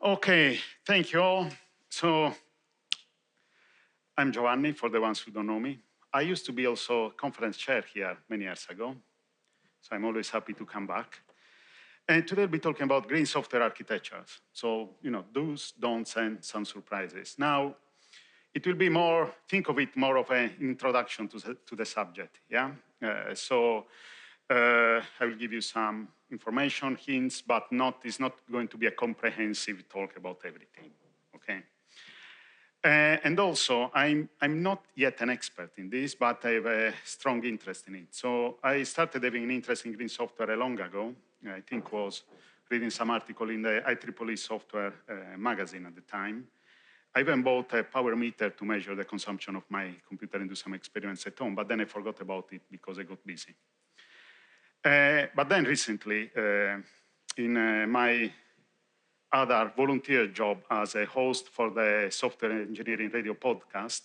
Okay, thank you all. So I'm Giovanni, for the ones who don't know me. I used to be also conference chair here many years ago, so I'm always happy to come back. And today we'll be talking about green software architectures. So, do's, don'ts, and some surprises. Now, it will be more, think of it more of an introduction to the subject, yeah? I will give you some information, hints, but it's not going to be a comprehensive talk about everything, okay? And also, I'm not yet an expert in this, but I have a strong interest in it. So I started having an interest in green software long ago. I think was reading some article in the IEEE software magazine at the time. I even bought a power meter to measure the consumption of my computer and do some experiments at home, but then I forgot about it because I got busy. But then recently, in my other volunteer job as a host for the Software Engineering Radio podcast,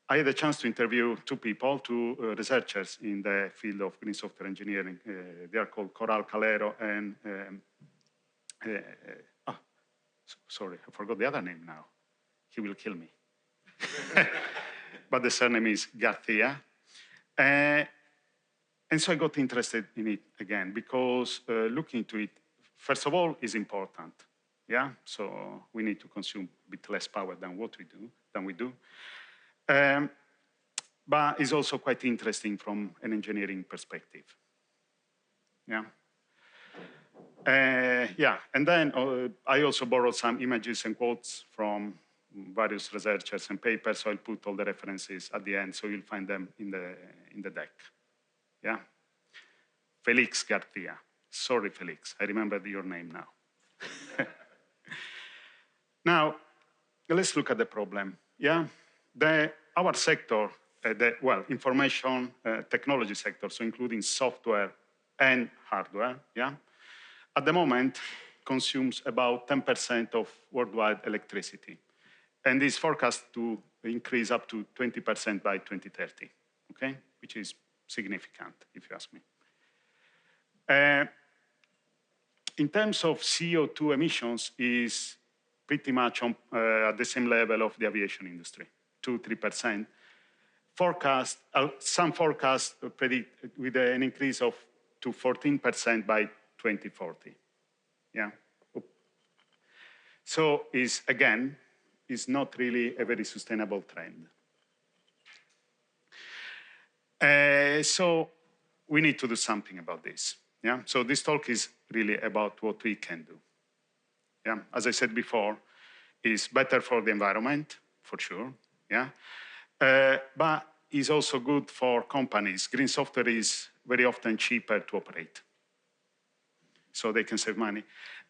I had a chance to interview two researchers in the field of green software engineering. They are called Coral Calero and, sorry, I forgot the other name now. He will kill me. But the surname is Garcia. And so I got interested in it again because looking into it, first of all, is important. Yeah, so we need to consume a bit less power than we do. But it's also quite interesting from an engineering perspective. Yeah. And then I also borrowed some images and quotes from various researchers and papers, so I'll put all the references at the end, so you'll find them in the deck. Yeah. Felix Garcia. Sorry, Felix, I remembered your name now. Now, let's look at the problem. Yeah, our sector, information technology sector, so including software and hardware, yeah, at the moment consumes about 10% of worldwide electricity, and is forecast to increase up to 20% by 2030. Okay, which is significant, if you ask me. In terms of CO2 emissions, is pretty much on, at the same level of the aviation industry, 2-3%. Some forecasts predict with an increase of to 14% by 2040. Yeah. So is not really a very sustainable trend. So we need to do something about this. Yeah. So this talk is really about what we can do. Yeah. As I said before, it's better for the environment, for sure. Yeah. But it's also good for companies. Green software is very often cheaper to operate, so they can save money.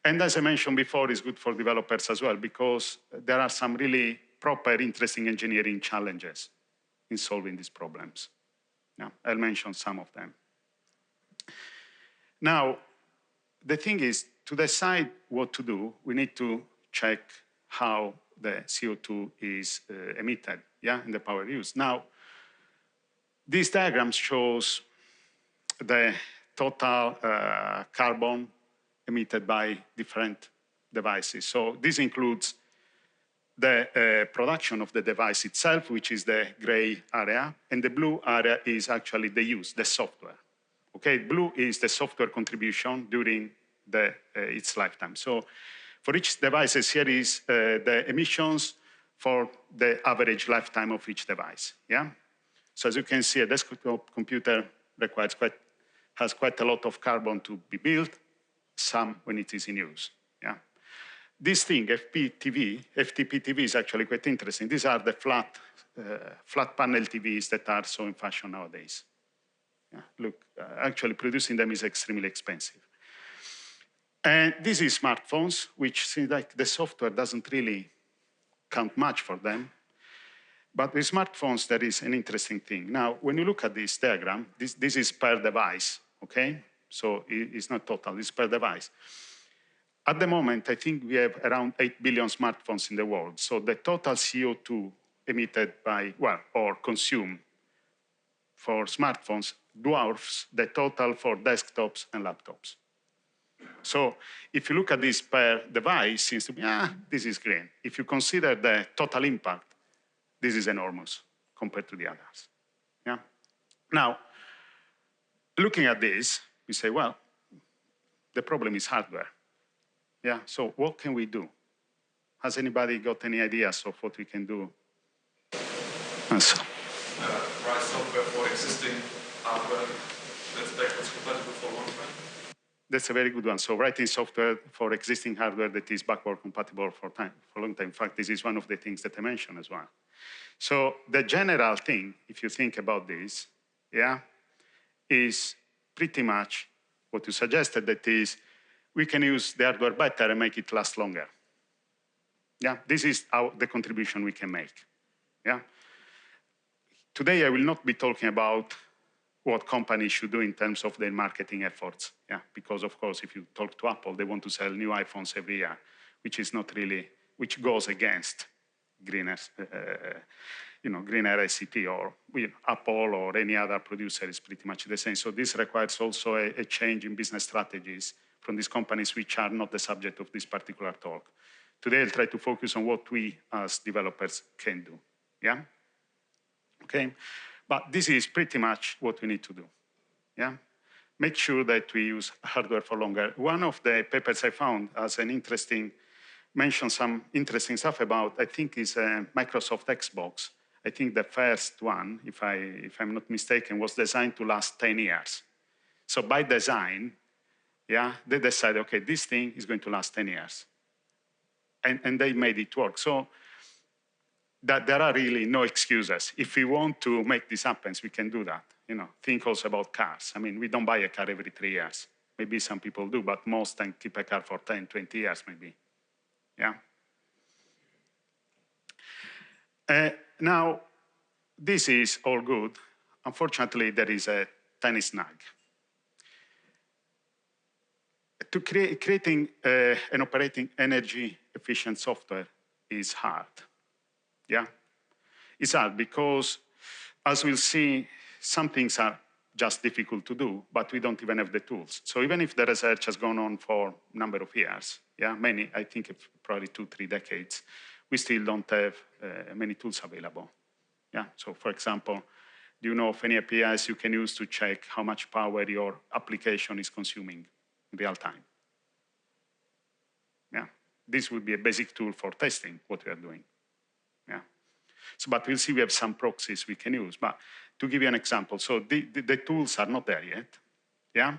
And as I mentioned before, it's good for developers as well, because there are some really proper, interesting engineering challenges in solving these problems. Yeah, I'll mention some of them. Now, the thing is, to decide what to do, we need to check how the CO2 is emitted, yeah, in the power use. Now, this diagram shows the total carbon emitted by different devices. So this includes the production of the device itself, which is the gray area, and the blue area is actually the use, the software. Okay, blue is the software contribution during its lifetime. So for each device, here is the emissions for the average lifetime of each device. Yeah. So as you can see, a desktop computer has quite a lot of carbon to be built, some when it is in use. Yeah. This thing, FTP TV, is actually quite interesting. These are the flat panel TVs that are so in fashion nowadays. Yeah. Look, actually producing them is extremely expensive. And this is smartphones, which seems like the software doesn't really count much for them. But with smartphones, there is an interesting thing. Now, when you look at this diagram, this is per device, okay? So it's not total, it's per device. At the moment, I think we have around 8 billion smartphones in the world. So the total CO2 emitted by, or consumed for smartphones dwarfs the total for desktops and laptops. So if you look at this per device, seems to be, this is green. If you consider the total impact, this is enormous compared to the others. Yeah. Now, looking at this, we say, well, the problem is hardware. Yeah. So what can we do? Has anybody got any ideas of what we can do? Write software for existing hardware that's backwards compatible for long time? That's a very good one. So writing software for existing hardware that is backward compatible for a long time. In fact, this is one of the things that I mentioned as well. So the general thing, if you think about this, yeah, is pretty much what you suggested, that is, we can use the hardware better and make it last longer. Yeah, this is the contribution we can make. Yeah. Today, I will not be talking about what companies should do in terms of their marketing efforts. Yeah, because of course, if you talk to Apple, they want to sell new iPhones every year, which is not really, which goes against greener, greener ICT, or Apple or any other producer is pretty much the same. So this requires also a change in business strategies from these companies, which are not the subject of this particular talk. Today, I'll try to focus on what we as developers can do. Yeah. Okay. But this is pretty much what we need to do. Yeah? Make sure that we use hardware for longer. One of the papers I found as an interesting, mentioned some interesting stuff about, I think is a Microsoft Xbox. I think the first one, if I'm not mistaken, was designed to last 10 years. So by design, yeah, they decided, okay, this thing is going to last 10 years. And they made it work. So that there are really no excuses. If we want to make this happen, we can do that. Think also about cars. I mean, we don't buy a car every 3 years. Maybe some people do, but most can keep a car for 10, 20 years maybe. Yeah. Now, this is all good. Unfortunately, there is a tiny snag. To creating and operating energy efficient software is hard. Yeah, it's hard because, as we'll see, some things are just difficult to do, but we don't even have the tools. So even if the research has gone on for a number of years, yeah, many, I think probably 2-3 decades, we still don't have many tools available. Yeah, so for example, do you know of any APIs you can use to check how much power your application is consuming in real time? Yeah, this would be a basic tool for testing what we are doing. Yeah. So, but we'll see we have some proxies we can use. But to give you an example, so the tools are not there yet. Yeah.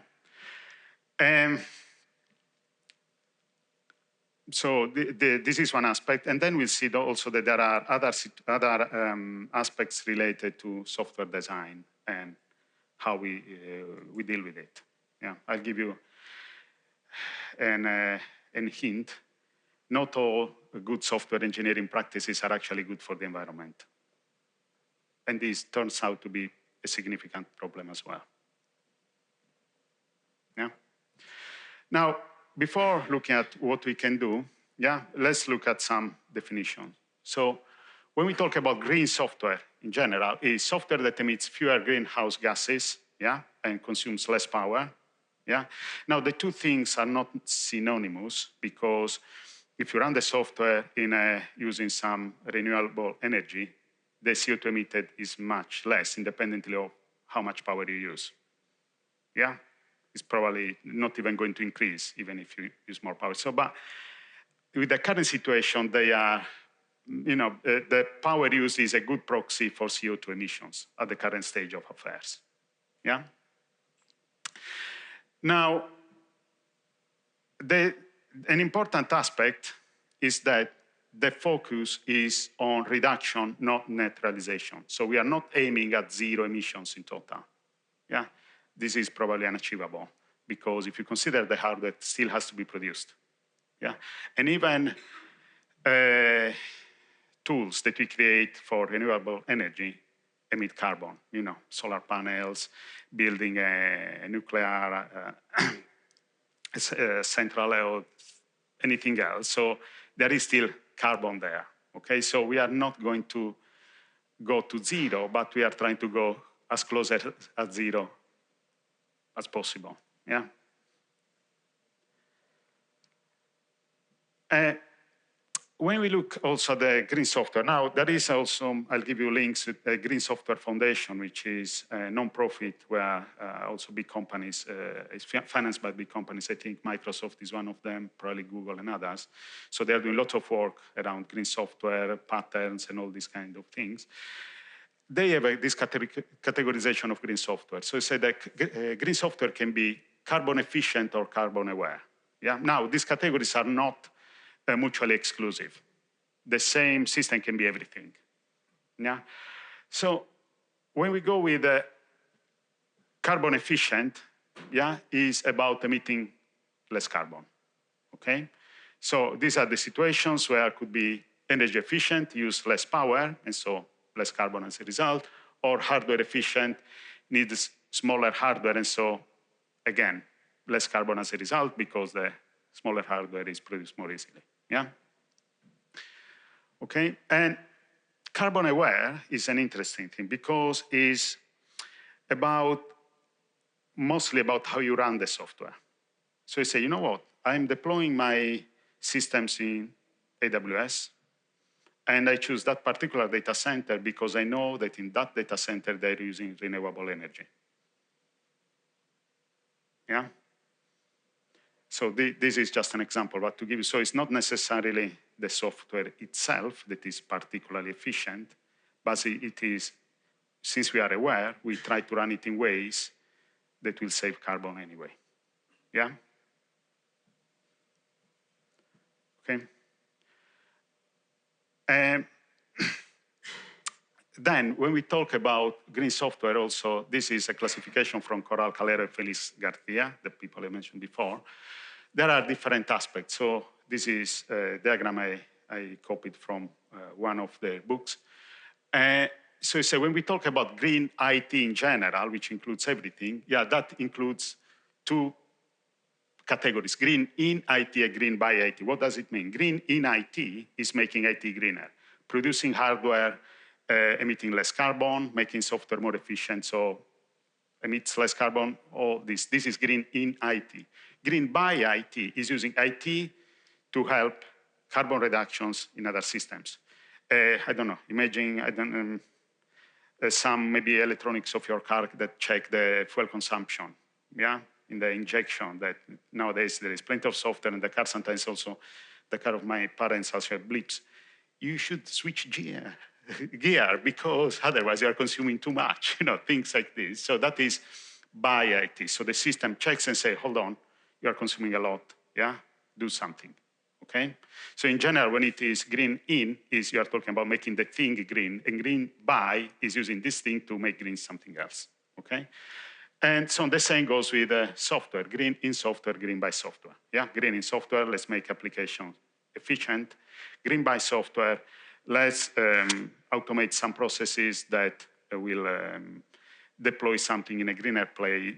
So this is one aspect. And then we'll see also that there are other aspects related to software design and how we deal with it. Yeah. I'll give you an hint. Not all good software engineering practices are actually good for the environment. And this turns out to be a significant problem as well. Yeah. Now, before looking at what we can do, yeah, let's look at some definitions. So when we talk about green software in general, it's software that emits fewer greenhouse gases, yeah, and consumes less power. Yeah. Now, the two things are not synonymous, because if you run the software using some renewable energy, the CO2 emitted is much less, independently of how much power you use. Yeah, it's probably not even going to increase, even if you use more power. So, but with the current situation, they are, the power use is a good proxy for CO2 emissions at the current stage of affairs. Yeah. Now, an important aspect is that the focus is on reduction, not neutralization. So we are not aiming at zero emissions in total. Yeah, this is probably unachievable, because if you consider the hardware still has to be produced. Yeah, and even tools that we create for renewable energy emit carbon. Solar panels, building a nuclear central or anything else. So there is still carbon there. Okay, so we are not going to go to zero, but we are trying to go as close at zero as possible. Yeah. When we look also at the green software, now there is also, I'll give you links to the Green Software Foundation, which is a non-profit where also big companies, it's financed by big companies. I think Microsoft is one of them, probably Google and others. So they're doing lots of work around green software, patterns, and all these kind of things. They have this categorization of green software. So they say that green software can be carbon efficient or carbon aware. Yeah. Now, these categories are not mutually exclusive. The same system can be everything. Yeah. So when we go with carbon efficient, yeah, is about emitting less carbon. Okay. So these are the situations where it could be energy efficient, use less power, and so less carbon as a result, or hardware efficient, needs smaller hardware, and so again, less carbon as a result because the smaller hardware is produced more easily. Yeah? Okay, and carbon aware is an interesting thing because it's mostly about how you run the software. So you say, you know what, I'm deploying my systems in AWS, and I choose that particular data center because I know that in that data center they're using renewable energy. Yeah? So this is just an example, but to give you, so it's not necessarily the software itself that is particularly efficient, but it is, since we are aware, we try to run it in ways that will save carbon anyway. Yeah? Okay. Then, when we talk about green software also, this is a classification from Corral Calero and Feliz Garcia, the people I mentioned before. There are different aspects. So this is a diagram I copied from one of their books. So when we talk about green IT in general, which includes everything, yeah, that includes two categories, green in IT and green by IT. What does it mean? Green in IT is making IT greener, producing hardware, emitting less carbon, making software more efficient, so emits less carbon, all this. This is green in IT. Green by IT is using IT to help carbon reductions in other systems. I don't know, imagine some maybe electronics of your car that check the fuel consumption, yeah, in the injection. That nowadays there is plenty of software in the car. Sometimes also the car of my parents also have blips. You should switch gear because otherwise you are consuming too much, things like this. So that is by IT. So the system checks and say, hold on, you are consuming a lot, yeah? Do something, okay? So in general, when it is green in, you are talking about making the thing green, and green by is using this thing to make green something else, okay? And so the same goes with software, green in software, green by software, yeah? Green in software, let's make applications efficient. Green by software, let's automate some processes that will deploy something in a greener place,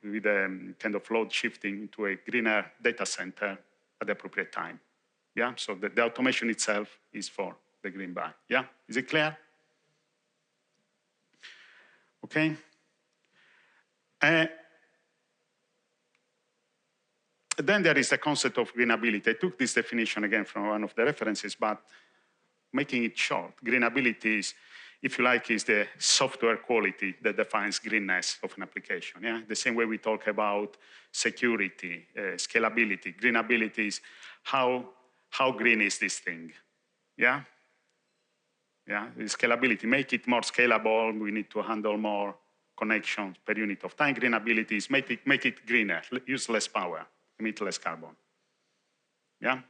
with a kind of load shifting into a greener data center at the appropriate time. Yeah, so the automation itself is for the green by. Yeah, is it clear? Okay. Then there is the concept of greenability. I took this definition again from one of the references, but making it short, greenability is, if you like, is the software quality that defines greenness of an application. Yeah, the same way we talk about security, scalability. Greenability is how green is this thing? Yeah, yeah. Scalability, make it more scalable. We need to handle more connections per unit of time. Greenability is make it greener, use less power, emit less carbon. Yeah.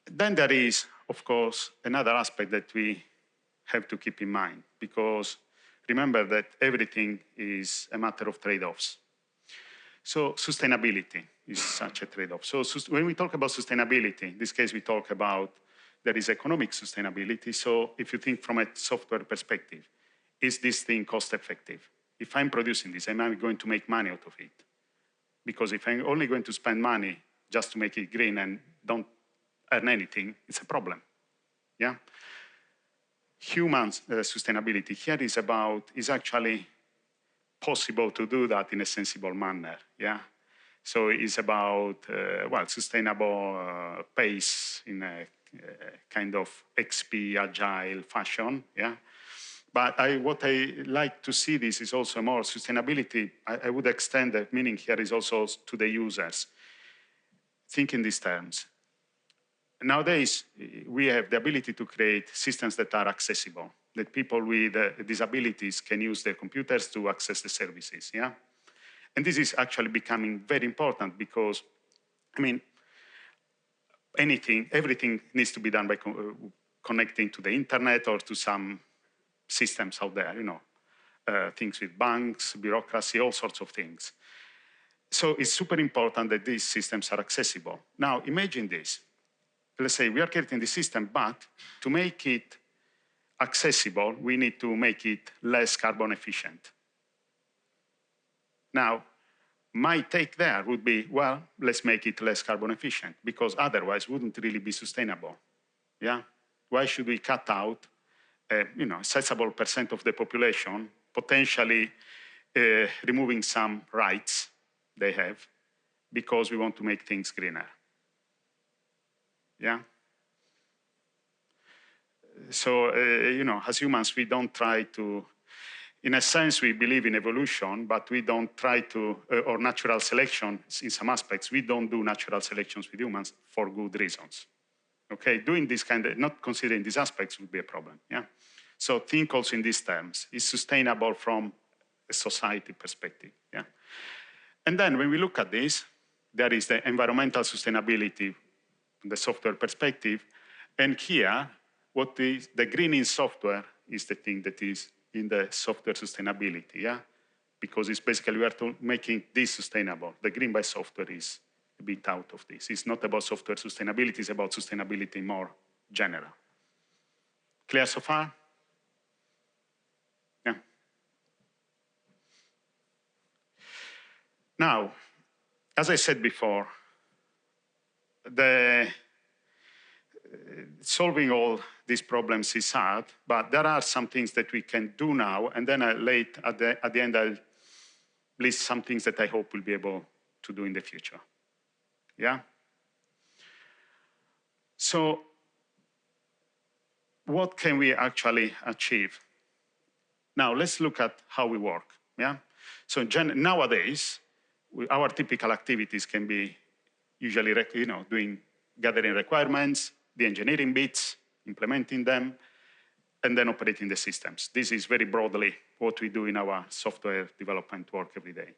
Then there is, of course, another aspect that we have to keep in mind, because remember that everything is a matter of trade-offs. So sustainability is such a trade-off. So when we talk about sustainability, in this case we talk about there is economic sustainability. So if you think from a software perspective, is this thing cost-effective? If I'm producing this, am I going to make money out of it? Because if I'm only going to spend money just to make it green and don't earn anything, it's a problem, yeah? Human sustainability here is actually possible to do that in a sensible manner, yeah? So it's about, well, sustainable pace in a kind of XP agile fashion, yeah? But what I like to see this is also more sustainability. I would extend the meaning here is also to the users. Think in these terms. Nowadays, we have the ability to create systems that are accessible, that people with disabilities can use their computers to access the services, yeah? And this is actually becoming very important because, I mean, everything needs to be done by connecting to the internet or to some systems out there, you know, things with banks, bureaucracy, all sorts of things. So it's super important that these systems are accessible. Now, imagine this. Let's say we are creating the system, but to make it accessible, we need to make it less carbon efficient. Now, my take there would be, well, let's make it less carbon efficient, because otherwise it wouldn't really be sustainable. Yeah? Why should we cut out a sizable percent of the population, potentially removing some rights they have, because we want to make things greener? Yeah? So, as humans, we don't try to, in a sense, we believe in evolution, but we don't try to, or natural selection in some aspects, we don't do natural selections with humans for good reasons. Okay, doing this kind of, not considering these aspects would be a problem, yeah? So think also in these terms. It's sustainable from a society perspective, yeah? And then when we look at this, there is the environmental sustainability from the software perspective. And here, what is the green in software is the thing that is in the software sustainability, yeah? Because it's basically we are making this sustainable. The green by software is a bit out of this. It's not about software sustainability, it's about sustainability more general. Clear so far? Yeah. Now, as I said before, solving all these problems is hard, but there are some things that we can do now, and then at the end I'll list some things that I hope we'll be able to do in the future. Yeah? So, what can we actually achieve? Now, let's look at how we work, yeah? So nowadays, our typical activities can be usually, gathering requirements, the engineering bits, implementing them, and then operating the systems. This is very broadly what we do in our software development work every day.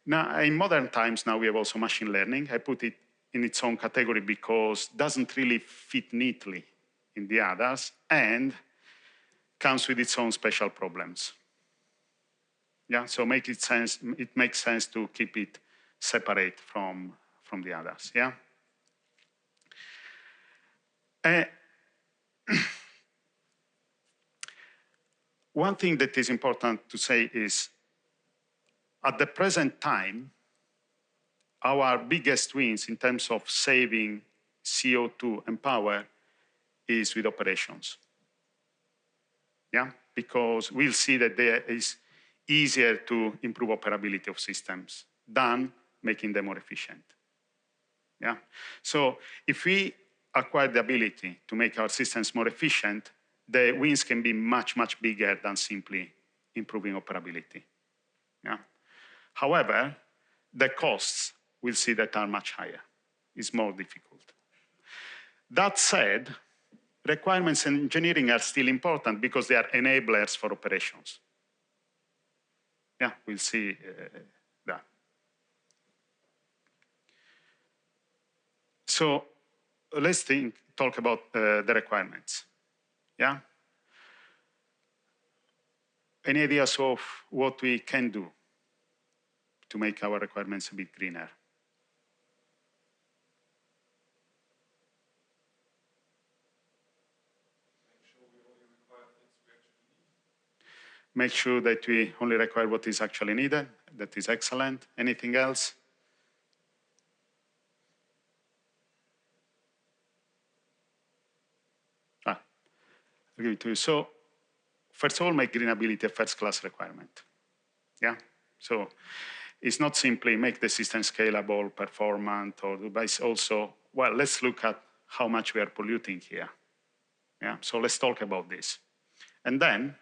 Now, in modern times, now we have also machine learning. I put it in its own category because it doesn't really fit neatly in the others and comes with its own special problems. Yeah, so it makes sense to keep it separate from the others, yeah? One thing that is important to say is, at the present time, our biggest wins in terms of saving CO2 and power is with operations. Yeah, because we'll see that there is easier to improve operability of systems than making them more efficient. Yeah, so if we acquire the ability to make our systems more efficient, the wins can be much, much bigger than simply improving operability. Yeah. However, the costs we'll see that are much higher. It's more difficult. That said, requirements engineering are still important because they are enablers for operations. Yeah, we'll see that. So let's talk about the requirements. Yeah? Any ideas of what we can do to make our requirements a bit greener? Make sure that we only require what is actually needed. That is excellent. Anything else? I'll give it to you. So, first of all, make greenability a first-class requirement. Yeah? So, is not simply make the system scalable, performant, but it's also, well, let's look at how much we are polluting here. Yeah, so let's talk about this. And then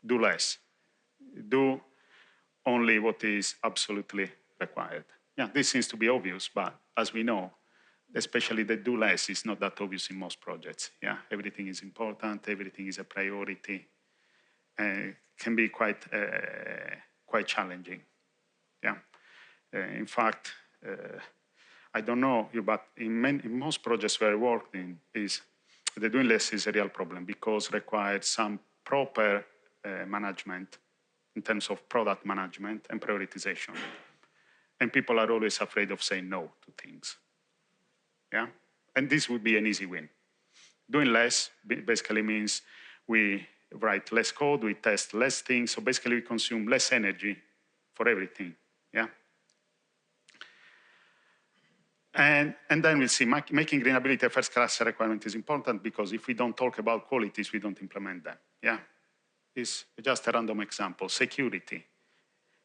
do less. Do only what is absolutely required. Yeah, this seems to be obvious, but as we know, especially the do less is not that obvious in most projects. Yeah, everything is important, everything is a priority. Can be quite challenging. Yeah. In fact, I don't know you, but in most projects where I worked in, the doing less is a real problem because it requires some proper management in terms of product management and prioritization. And people are always afraid of saying no to things. Yeah? And this would be an easy win. Doing less basically means we write less code, we test less things, so basically we consume less energy for everything. Yeah? And then we'll see, making greenability a first-class requirement is important because if we don't talk about qualities, we don't implement them. Yeah? It's just a random example. Security.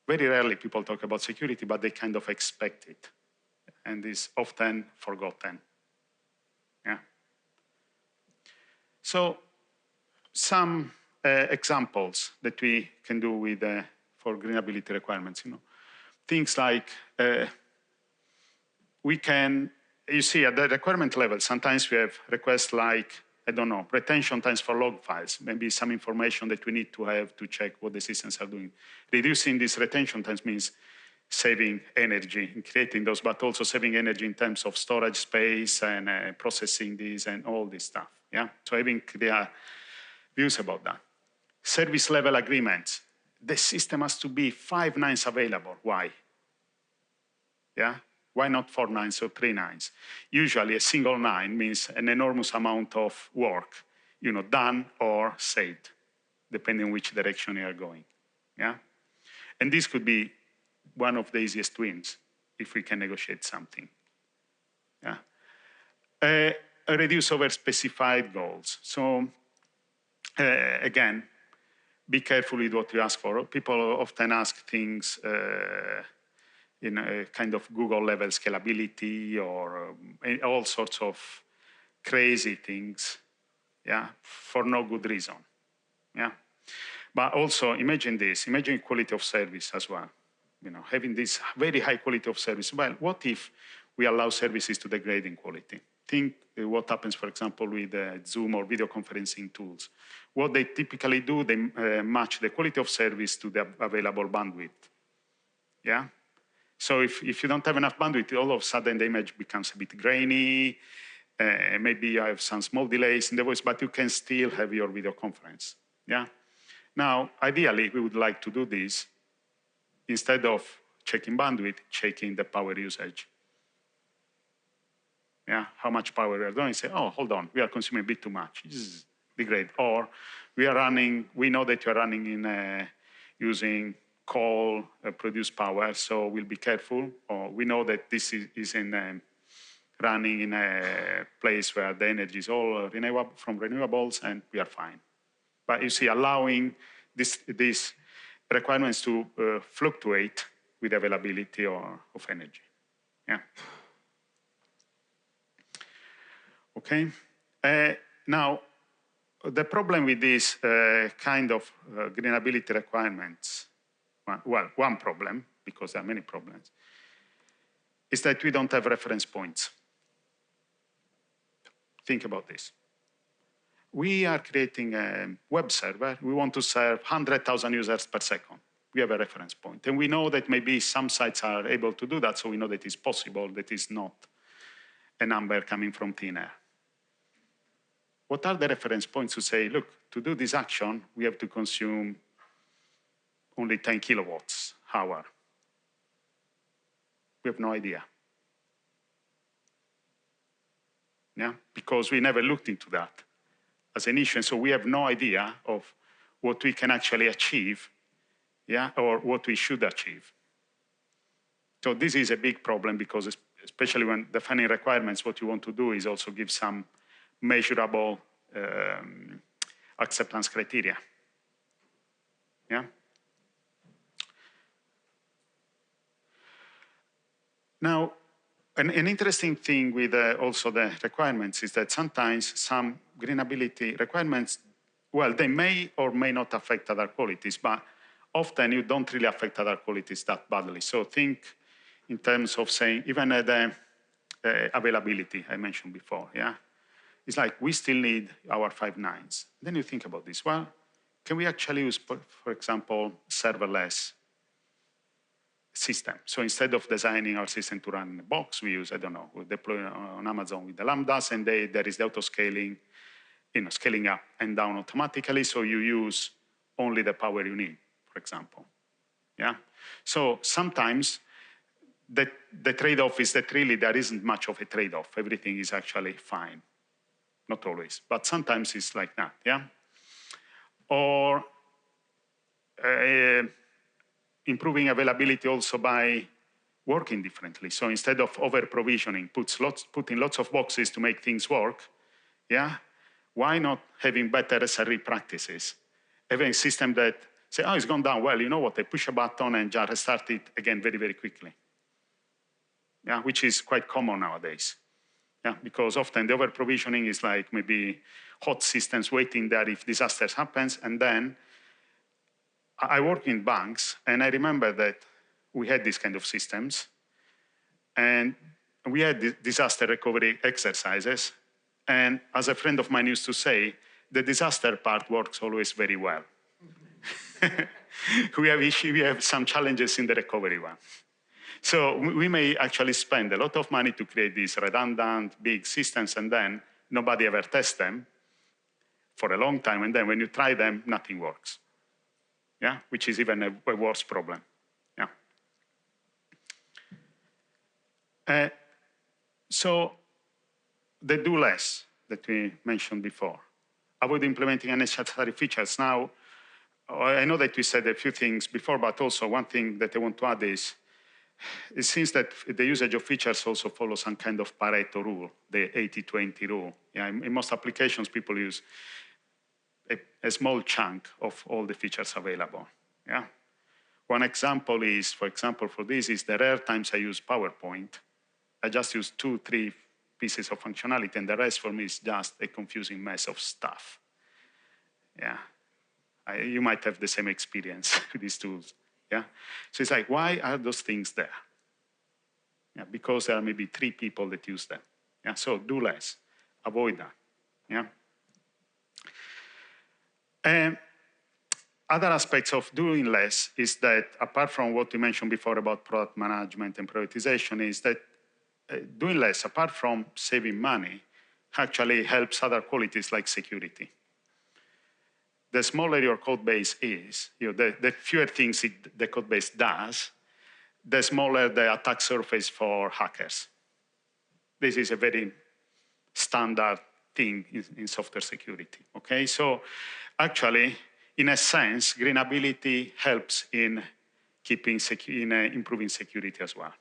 Very rarely people talk about security, but they kind of expect it. And is often forgotten. Yeah? So some examples that we can do with for greenability requirements. Things like we can, you see at the requirement level, sometimes we have requests like, I don't know, retention times for log files, maybe some information that we need to have to check what the systems are doing. Reducing these retention times means saving energy in creating those, but also saving energy in terms of storage space and processing these and all this stuff. Yeah, so having clear views about that. Service level agreements. The system has to be 5 nines available. Why? Yeah. Why not 4 nines or 3 nines? Usually a single 9 means an enormous amount of work, done or saved, depending on which direction you are going. Yeah? And this could be one of the easiest wins if we can negotiate something. Yeah? Reduce over specified goals. So again, be careful with what you ask for. People often ask things in a kind of Google level scalability or all sorts of crazy things, yeah, for no good reason, yeah. But also imagine this, imagine quality of service as well. Having this very high quality of service. Well, what if we allow services to degrade in quality? Think what happens, for example, with Zoom or video conferencing tools. What they typically do, they match the quality of service to the available bandwidth, yeah? So if you don't have enough bandwidth, all of a sudden the image becomes a bit grainy. Maybe you have some small delays in the voice, but you can still have your video conference. Yeah. Now, ideally, we would like to do this instead of checking bandwidth, checking the power usage. Yeah. How much power we are doing? Say, oh, hold on, we are consuming a bit too much. This degrade. Or we know that you are running in using coal produce power, so we'll be careful. Or we know that this is running in a place where the energy is all from renewables, and we are fine. But you see, allowing these requirements to fluctuate with availability of energy. Yeah. Okay. Now, the problem with these kind of greenability requirements, well, one problem, because there are many problems, is that we don't have reference points. Think about this. We are creating a web server. We want to serve 100,000 users per second. We have a reference point. And we know that maybe some sites are able to do that, so we know that it's possible, that it's not a number coming from thin air. What are the reference points to say, look, to do this action, we have to consume only 10 kilowatts hour? We have no idea. Yeah, because we never looked into that as an issue, and so we have no idea of what we can actually achieve, yeah, or what we should achieve. So this is a big problem because especially when defining requirements, what you want to do is also give some measurable acceptance criteria. Yeah. Now, an interesting thing with also the requirements is that sometimes some greenability requirements, well, they may or may not affect other qualities, but often you don't really affect other qualities that badly. So think in terms of saying, even the availability I mentioned before, yeah? It's like, we still need our 5 nines. Then you think about this. Well, can we actually use, for example, serverless system? So instead of designing our system to run in a box, we use, I don't know, we deploy on Amazon with the Lambdas, and there is the auto-scaling, scaling up and down automatically, so you use only the power you need, for example. Yeah? So sometimes the trade-off is that really there isn't much of a trade-off. Everything is actually fine. Not always, but sometimes it's like that, yeah? Or improving availability also by working differently. So instead of over-provisioning, putting lots of boxes to make things work, yeah? Why not having better SRE practices? Having a system that say, oh, it's gone down. Well, you know what? I push a button and just restart it again very, very quickly. Yeah, which is quite common nowadays. Yeah, because often the over-provisioning is like maybe hot systems waiting there if disasters happens. And then I work in banks, and I remember that we had these kind of systems, and we had disaster recovery exercises. And as a friend of mine used to say, the disaster part works always very well. we have some challenges in the recovery one. So we may actually spend a lot of money to create these redundant, big systems, and then nobody ever tests them for a long time, and then when you try them, nothing works. Yeah, which is even a worse problem. Yeah. So the do less that we mentioned before. Avoid implementing unnecessary features. Now, I know that we said a few things before, but also one thing that I want to add is, it seems that the usage of features also follows some kind of Pareto rule, the 80-20 rule. Yeah, in most applications, people use a small chunk of all the features available. Yeah. One example is, for example, for this is the rare times I use PowerPoint. I just use 2-3 pieces of functionality, and the rest for me is just a confusing mess of stuff. Yeah. You might have the same experience with these tools. Yeah. So it's like, why are those things there? Yeah, because there are maybe 3 people that use them. Yeah, so do less, avoid that. Yeah. And other aspects of doing less is that, apart from what we mentioned before about product management and prioritization, is that doing less, apart from saving money, actually helps other qualities like security. The smaller your code base is, the fewer things the code base does, the smaller the attack surface for hackers. This is a very standard thing in software security, okay? So actually, in a sense, greenability helps in improving security as well,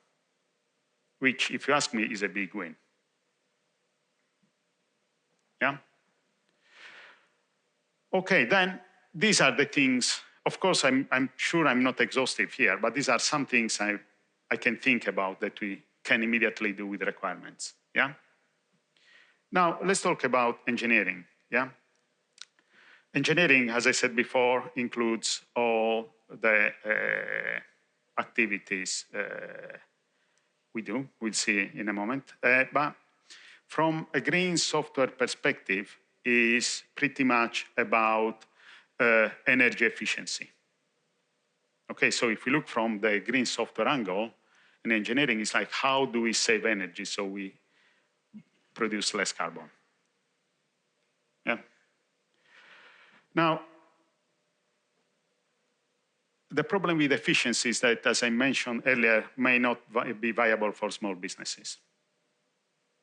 which, if you ask me, is a big win. Yeah? Okay, then these are the things. Of course, I'm sure I'm not exhaustive here, but these are some things I can think about that we can immediately do with requirements. Yeah? Now, let's talk about engineering. Yeah? Engineering, as I said before, includes all the activities we do. We'll see in a moment. But from a green software perspective, is pretty much about energy efficiency. Okay, so if we look from the green software angle, in engineering, it's like, how do we save energy so we produce less carbon? Yeah. Now, the problem with efficiency is that, as I mentioned earlier, may not be viable for small businesses.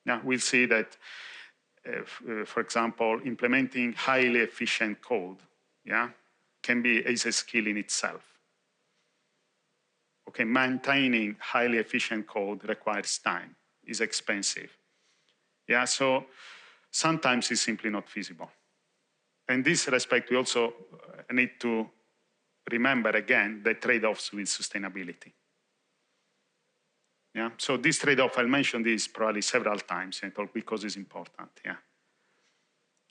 Yeah, we'll see that, for example, implementing highly efficient code, yeah, is a skill in itself. Okay, maintaining highly efficient code requires time, is expensive. Yeah, so sometimes it's simply not feasible. In this respect, we also need to remember again the trade-offs with sustainability. Yeah, so this trade-off, I'll mention this probably several times in talk because it's important, yeah.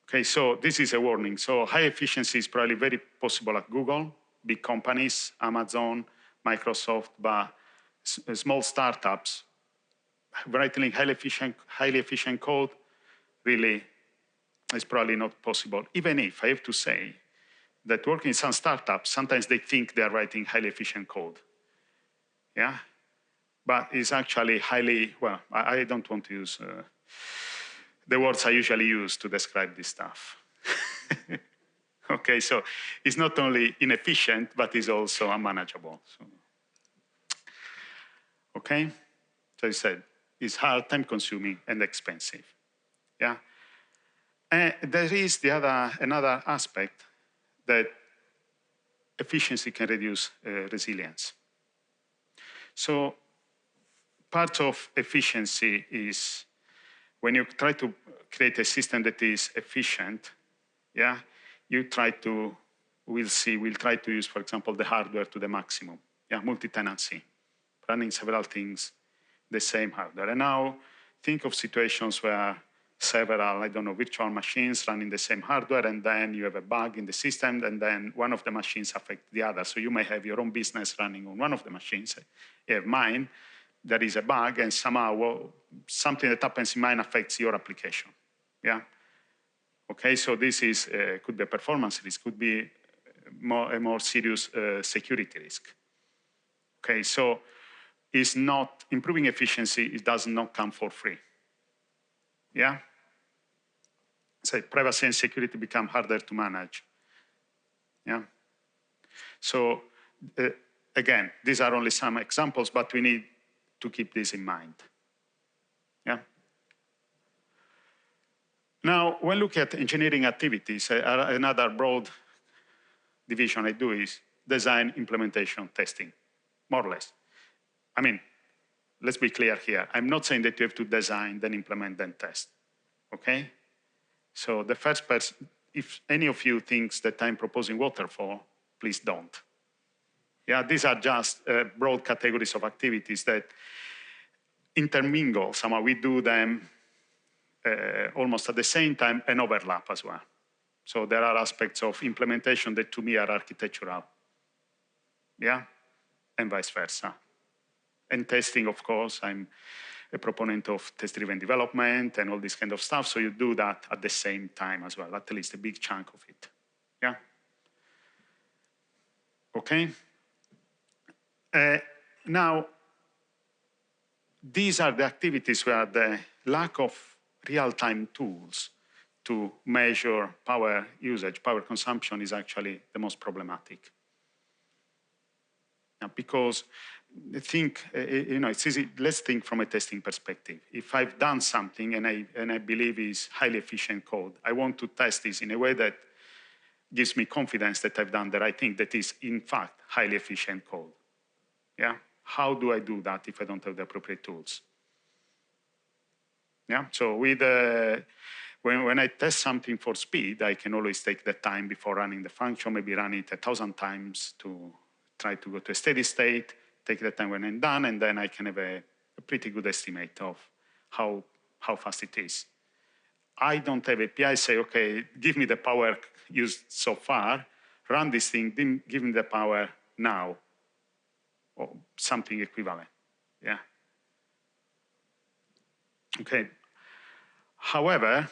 Okay, so this is a warning. So high efficiency is probably very possible at Google, big companies, Amazon, Microsoft, but small startups, writing highly efficient code really is probably not possible. Even if I have to say that working in some startups, sometimes they think they're writing highly efficient code. Yeah, but it's actually highly, well, I don't want to use the words I usually use to describe this stuff. Okay, so it's not only inefficient, but it's also unmanageable. So, okay, so I said, it's hard, time-consuming, and expensive. Yeah, and there is another aspect that efficiency can reduce resilience. So part of efficiency is when you try to create a system that is efficient, yeah, you try to, we'll try to use, for example, the hardware to the maximum. Yeah, multi-tenancy, running several things, the same hardware. And now think of situations where several, I don't know, virtual machines running the same hardware, and then you have a bug in the system, and then one of the machines affects the other. So you may have your own business running on one of the machines. You have mine, there is a bug, and somehow something that happens in mine affects your application. Yeah. Okay, so this is could be a performance risk, could be a more serious security risk. Okay, so it's not improving efficiency. It does not come for free. Yeah. So privacy and security become harder to manage. Yeah. So again, these are only some examples, but we need to keep this in mind. Yeah. Now, when looking at engineering activities, another broad division I do is design, implementation, testing, more or less. I mean, let's be clear here. I'm not saying that you have to design, then implement, then test. Okay? So the first person, if any of you thinks that I'm proposing waterfall, please don't. Yeah, these are just broad categories of activities that intermingle. Somehow we do them almost at the same time and overlap as well. So there are aspects of implementation that to me are architectural. Yeah, and vice versa. And testing, of course, I'm a proponent of test-driven development and all this kind of stuff. So you do that at the same time as well, at least a big chunk of it. Yeah. Okay. Now, these are the activities where the lack of real-time tools to measure power usage, power consumption is actually the most problematic. Now, because think, it's easy. Let's think from a testing perspective. If I've done something and I believe is highly efficient code, I want to test this in a way that gives me confidence that I've done the right thing, that is, in fact, highly efficient code. Yeah? How do I do that if I don't have the appropriate tools? Yeah? So with when I test something for speed, I can always take the time before running the function, maybe run it 1,000 times to try to go to a steady state, take the time when I'm done, and then I can have a pretty good estimate of how fast it is. I don't have API say, okay, give me the power used so far, run this thing, give me the power now, or something equivalent. Yeah. Okay. However,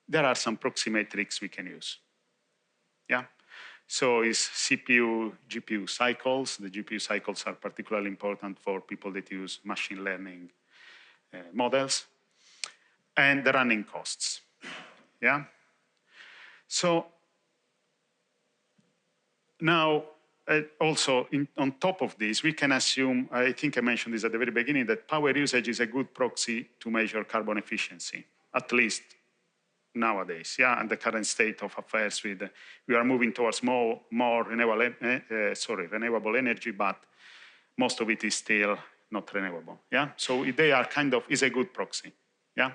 there are some proxy metrics we can use. Yeah. So it's CPU, GPU cycles. The GPU cycles are particularly important for people that use machine learning models. And the running costs. Yeah. So now, also on top of this, we can assume, I think I mentioned this at the very beginning, that power usage is a good proxy to measure carbon efficiency, at least nowadays, yeah, and the current state of affairs we are moving towards more renewable energy, but most of it is still not renewable, yeah? So they are is a good proxy, yeah?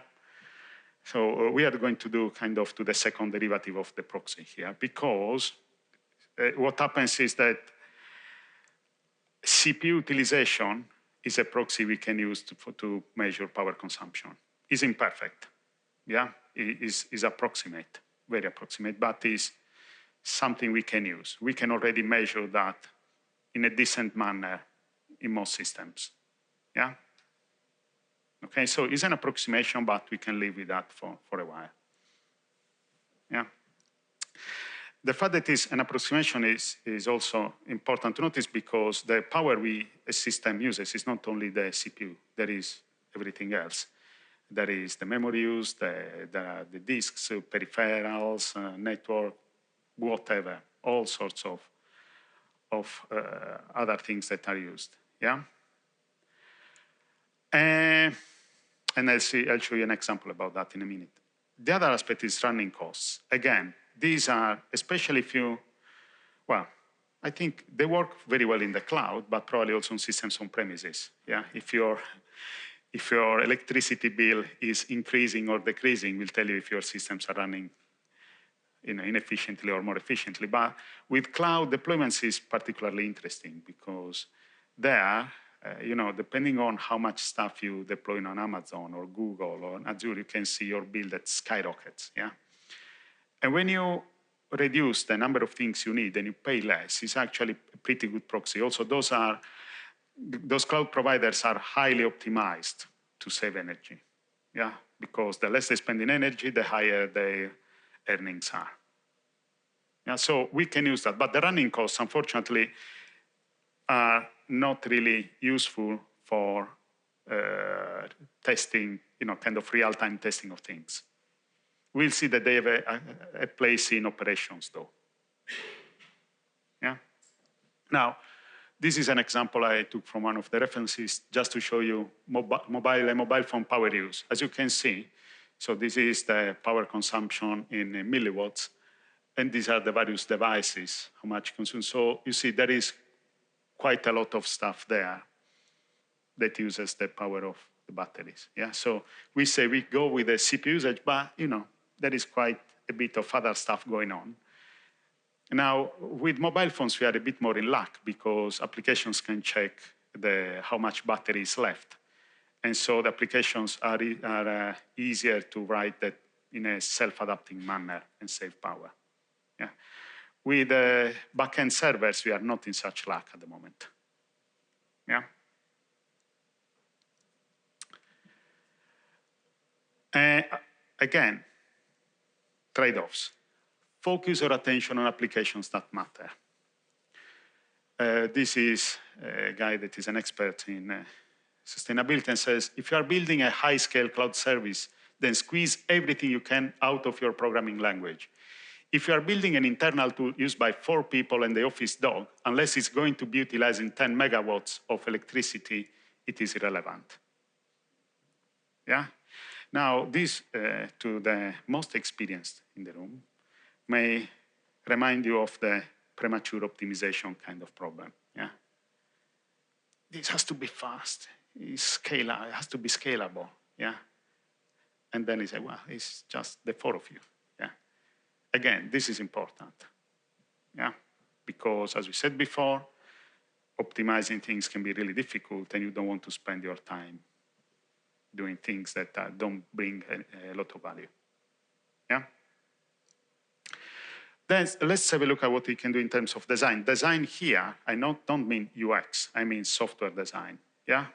So we are going to do to the second derivative of the proxy here, because what happens is that CPU utilization is a proxy we can use to measure power consumption. It's imperfect, yeah? It is approximate, very approximate, but is something we can use. We can already measure that in a decent manner in most systems, yeah? Okay, so it's an approximation, but we can live with that for a while, yeah? The fact that it's an approximation is also important to notice because the power a system uses is not only the CPU, there is everything else. There is the memory use, the disks, peripherals, network, whatever, all sorts of other things that are used, yeah? And I'll show you an example about that in a minute. The other aspect is running costs. Again, these are, especially if you, well, I think they work very well in the cloud, but probably also on systems on premises, yeah? If your electricity bill is increasing or decreasing, will tell you if your systems are running inefficiently or more efficiently. But with cloud deployments is particularly interesting because there, depending on how much stuff you deploy on Amazon or Google or Azure, you can see your bill that skyrockets, yeah? And when you reduce the number of things you need and you pay less, it's actually a pretty good proxy. Also, those cloud providers are highly optimized to save energy, yeah? Because the less they spend in energy, the higher their earnings are. Yeah, so we can use that, but the running costs, unfortunately, are not really useful for testing, kind of real-time testing of things. We'll see that they have a place in operations, though. Yeah. Now, this is an example I took from one of the references just to show you a mobile phone power use. As you can see, so this is the power consumption in milliwatts, and these are the various devices, how much consumed. So you see there is quite a lot of stuff there that uses the power of the batteries. Yeah, so we say we go with the CPU usage, but there is quite a bit of other stuff going on. Now, with mobile phones, we are a bit more in luck because applications can check how much battery is left. And so the applications are easier to write that in a self-adapting manner and save power. Yeah. With backend servers, we are not in such luck at the moment. Yeah. Again, trade-offs. Focus your attention on applications that matter. This is a guy that is an expert in sustainability and says, if you are building a high-scale cloud service, then squeeze everything you can out of your programming language. If you are building an internal tool used by 4 people and the office dog, unless it's going to be utilizing 10 megawatts of electricity, it is irrelevant. Yeah? Now, this, to the most experienced in the room, may remind you of the premature optimization kind of problem. Yeah? This has to be fast. It has to be scalable. Yeah? And then you say, well, it's just the 4 of you. Yeah? Again, this is important. Yeah? Because, as we said before, optimizing things can be really difficult, and you don't want to spend your time doing things that don't bring a lot of value. Yeah? Then let's have a look at what we can do in terms of design. Design here, I don't mean UX, I mean software design. Yeah?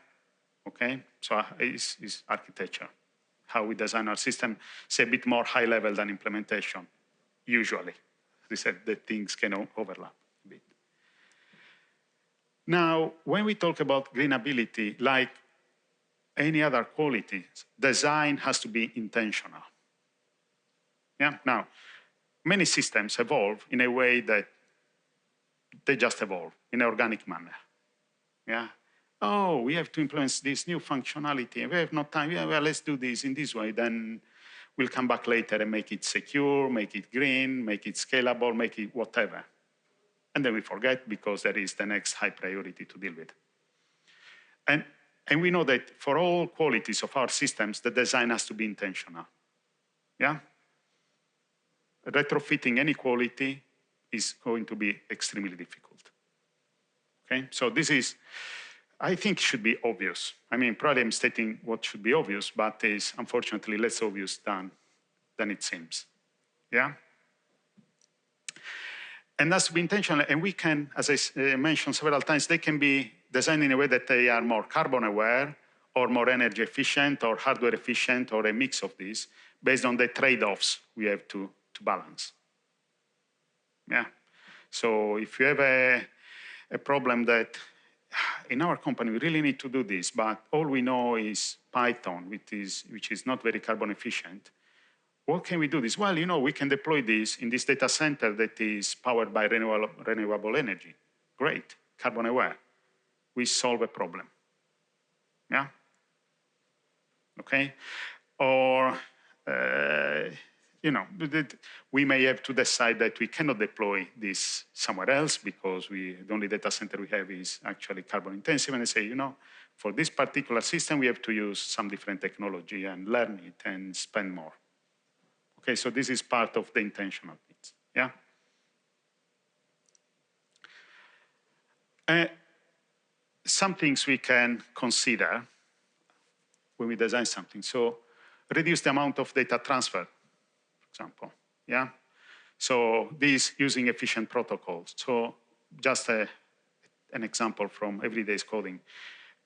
Okay? So it's architecture. How we design our system is a bit more high level than implementation, usually. As we said, the things can overlap a bit. Now, when we talk about greenability, like any other qualities, design has to be intentional. Yeah? Now, many systems evolve in a way that they just evolve in an organic manner. Yeah? Oh, we have to implement this new functionality. We have no time. Yeah, well, let's do this in this way. Then we'll come back later and make it secure, make it green, make it scalable, make it whatever. And then we forget because there is the next high priority to deal with. And we know that for all qualities of our systems, the design has to be intentional. Yeah? Retrofitting any quality is going to be extremely difficult. Okay? So this is, I think it should be obvious. I mean, probably I'm stating what should be obvious, but is unfortunately less obvious than it seems. Yeah? And that's the intention. And we can, as I mentioned several times, they can be designed in a way that they are more carbon aware or more energy efficient or hardware efficient or a mix of these based on the trade-offs we have to balance. Yeah. So if you have a problem that in our company, we really need to do this, but all we know is Python, which is not very carbon efficient. What can we do this? Well, you know, we can deploy this in this data center that is powered by renewable energy. Great, carbon aware. We solve a problem. Yeah? Okay? Or, you know, we may have to decide that we cannot deploy this somewhere else because the only data center we have is actually carbon intensive. And I say, you know, for this particular system, we have to use some different technology and learn it and spend more. Okay, so this is part of the intentional bits, yeah? Some things we can consider when we design something. So reduce the amount of data transfer, for example, yeah? So this using efficient protocols. So just an example from everyday coding.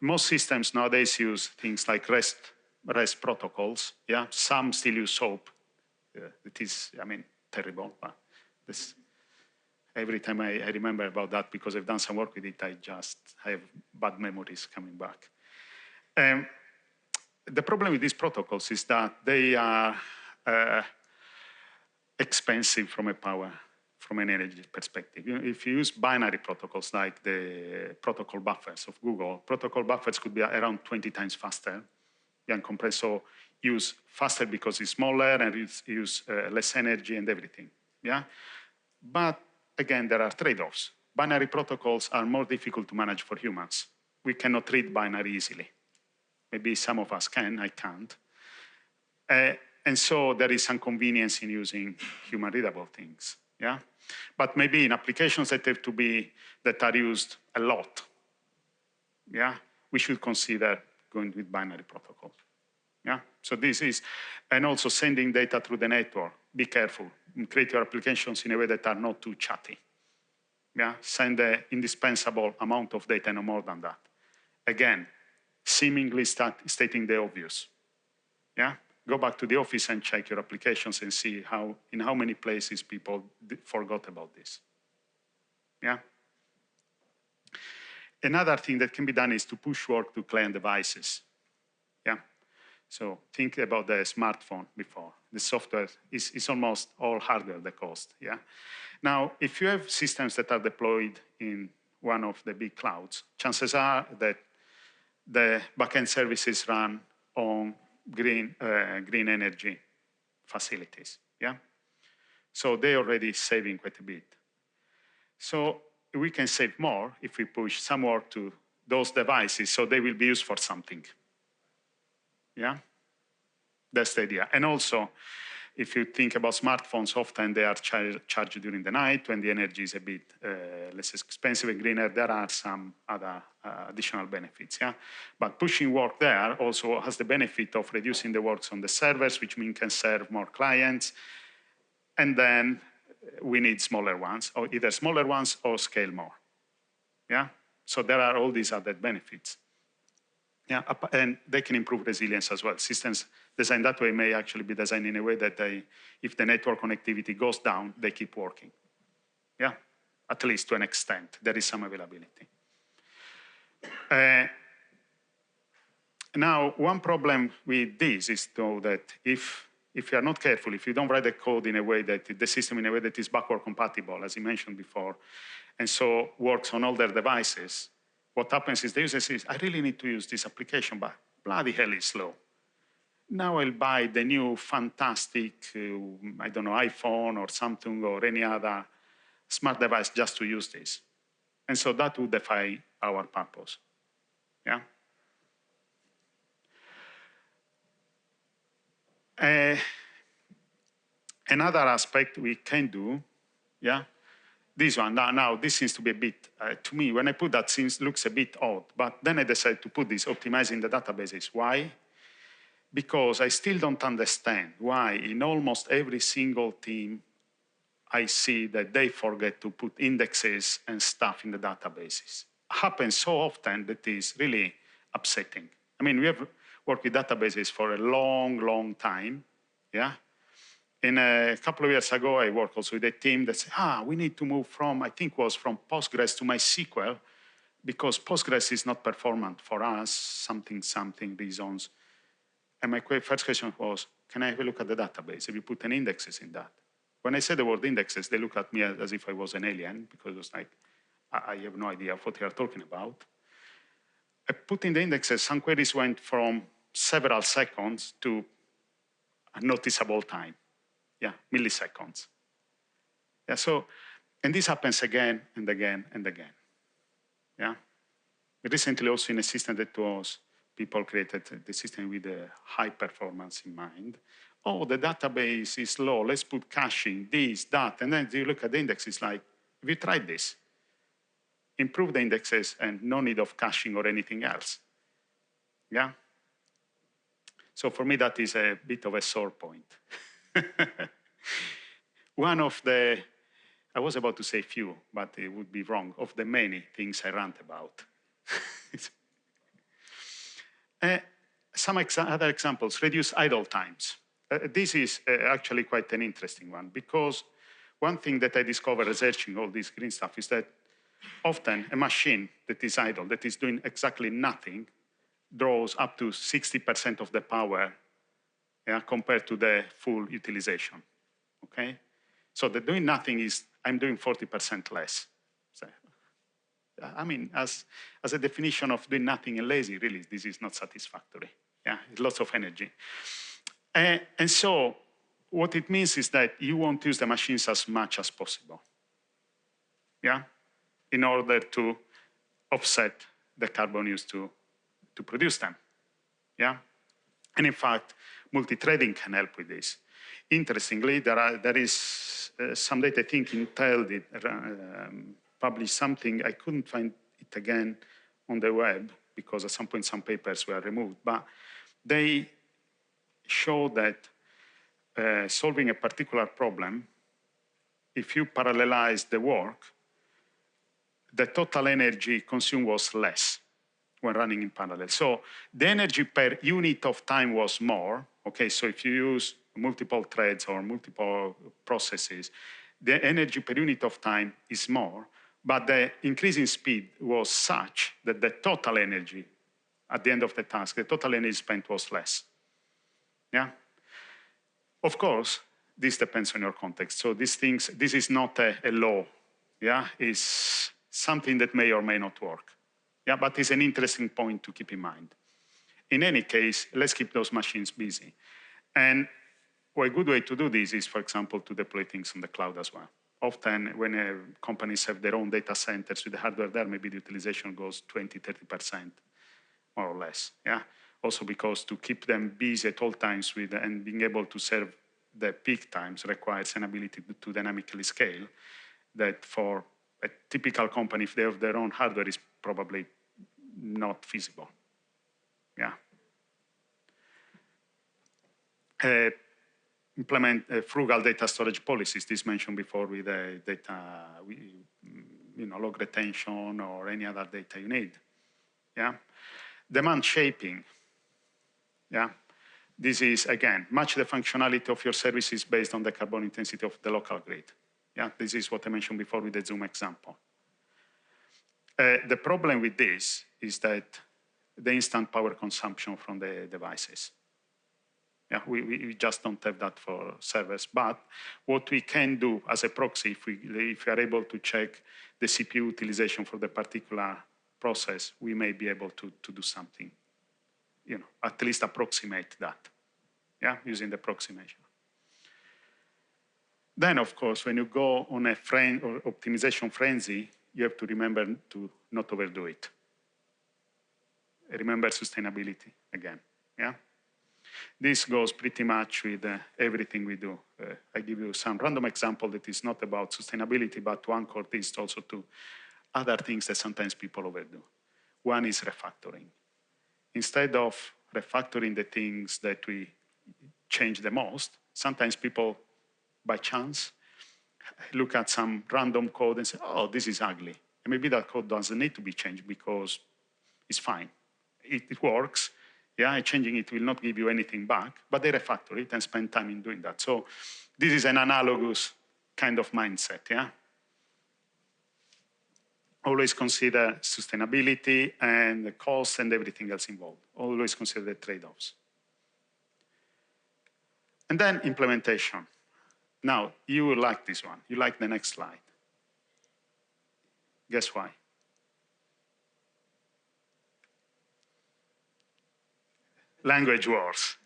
Most systems nowadays use things like REST protocols, yeah? Some still use SOAP. It is, I mean, terrible, but this, every time I remember about that because I've done some work with it, I have bad memories coming back. The problem with these protocols is that they are expensive from an energy perspective. You know, if you use binary protocols like the protocol buffers of Google, protocol buffers could be around 20 times faster than compressed. So use faster because it's smaller and use less energy and everything, yeah? But again, there are trade-offs. Binary protocols are more difficult to manage for humans. We cannot read binary easily. Maybe some of us can, I can't. And so there is some convenience in using human-readable things, yeah? But maybe in applications that are used a lot, yeah, we should consider going with binary protocols. Yeah, so this is, and also sending data through the network. Be careful. Create your applications in a way that are not too chatty. Yeah, send the indispensable amount of data, no more than that. Again, seemingly stating the obvious. Yeah, go back to the office and check your applications and see in how many places people forgot about this. Yeah. Another thing that can be done is to push work to client devices. Yeah. So think about the smartphone before. The software is almost all hardware, the cost, yeah? Now, if you have systems that are deployed in one of the big clouds, chances are that the backend services run on green energy facilities, yeah? So they're already saving quite a bit. So we can save more if we push some work to those devices so they will be used for something. Yeah, that's the idea. And also, if you think about smartphones, often they are charged during the night when the energy is a bit less expensive and greener. There are some other additional benefits, yeah? But pushing work there also has the benefit of reducing the works on the servers, which means can serve more clients. And then we need smaller ones, or either smaller ones or scale more, yeah? So there are all these other benefits. Yeah, and they can improve resilience as well. Systems designed that way may actually be designed in a way that if the network connectivity goes down, they keep working. Yeah, at least to an extent. There is some availability. Now, one problem with this is though that if you are not careful, if you don't write the code in a way that the system in a way that is backward compatible, as I mentioned before, and so works on all their devices, what happens is the user says, I really need to use this application, but bloody hell it's slow. Now I'll buy the new fantastic, I don't know, iPhone or Samsung or any other smart device just to use this. And so that would defy our purpose, yeah? Another aspect we can do, yeah, this one, now this seems to be a bit, to me, when I put that, looks a bit odd. But then I decided to put this optimizing the databases. Why? Because I still don't understand why in almost every single team I see that they forget to put indexes and stuff in the databases. Happens so often that is really upsetting. I mean, we have worked with databases for a long, long time, yeah? And a couple of years ago, I worked also with a team that said, we need to move from, I think was from Postgres to MySQL, because Postgres is not performant for us, something reasons. And my first question was, can I have a look at the database? Have you put any indexes in that? When I said the word indexes, they looked at me as if I was an alien, because it was like, I have no idea of what they are talking about. I put in the indexes, some queries went from several seconds to a noticeable time. Yeah, milliseconds. Yeah, so, and this happens again and again and again. Yeah. Recently also in a system that was, people created the system with the high performance in mind. Oh, the database is low, let's put caching, this, that, and then you look at the index, it's like, we tried this. Improve the indexes and no need of caching or anything else. Yeah? So for me, that is a bit of a sore point. One of the, I was about to say few, but it would be wrong, of the many things I rant about. Some other examples, reduce idle times. This is actually quite an interesting one, because one thing that I discovered researching all this green stuff is that often a machine that is idle, that is doing exactly nothing, draws up to 60% of the power, yeah, compared to the full utilization, okay? So the doing nothing is, I'm doing 40% less. So, I mean, as a definition of doing nothing and lazy, really, this is not satisfactory. Yeah, it's lots of energy. And so what it means is that you won't use the machines as much as possible, yeah, in order to offset the carbon used to produce them, yeah? And in fact, multi-threading can help with this. Interestingly, there is some data, I think Intel did publish something. I couldn't find it again on the web because at some point some papers were removed, but they show that solving a particular problem, if you parallelize the work, the total energy consumed was less when running in parallel. So the energy per unit of time was more. Okay, so if you use multiple threads or multiple processes, the energy per unit of time is more, but the increase in speed was such that the total energy at the end of the task, the total energy spent was less. Yeah? Of course, this depends on your context. So these things, this is not a law. Yeah, it's something that may or may not work. Yeah, but it's an interesting point to keep in mind. In any case, let's keep those machines busy. And a good way to do this is, for example, to deploy things on the cloud as well. Often, when companies have their own data centers with the hardware there, maybe the utilization goes 20, 30%, more or less. Yeah. Also because to keep them busy at all times with and being able to serve the peak times requires an ability to dynamically scale that for a typical company, if they have their own hardware, is probably not feasible. Yeah. Implement frugal data storage policies, this mentioned before with data, log retention or any other data you need. Yeah. Demand shaping. Yeah. This is, again, match the functionality of your services based on the carbon intensity of the local grid. Yeah. This is what I mentioned before with the Zoom example. The problem with this is that the instant power consumption from the devices. Yeah, we just don't have that for servers. But what we can do as a proxy, if we are able to check the CPU utilization for the particular process, we may be able to do something, at least approximate that, yeah, using the proxy measure. Then, of course, when you go on a optimization frenzy, you have to remember to not overdo it. Remember sustainability again, yeah? This goes pretty much with everything we do. I give you some random example that is not about sustainability, but to anchor this also to other things that sometimes people overdo. One is refactoring. Instead of refactoring the things that we change the most, sometimes people, by chance, look at some random code and say, oh, this is ugly. And maybe that code doesn't need to be changed because it's fine. It works. Yeah, and changing it will not give you anything back, but they refactor it and spend time in doing that. So this is an analogous kind of mindset, yeah? Always consider sustainability and the cost and everything else involved. Always consider the trade-offs. And then implementation. Now, you will like this one. You like the next slide. Guess why? Language wars.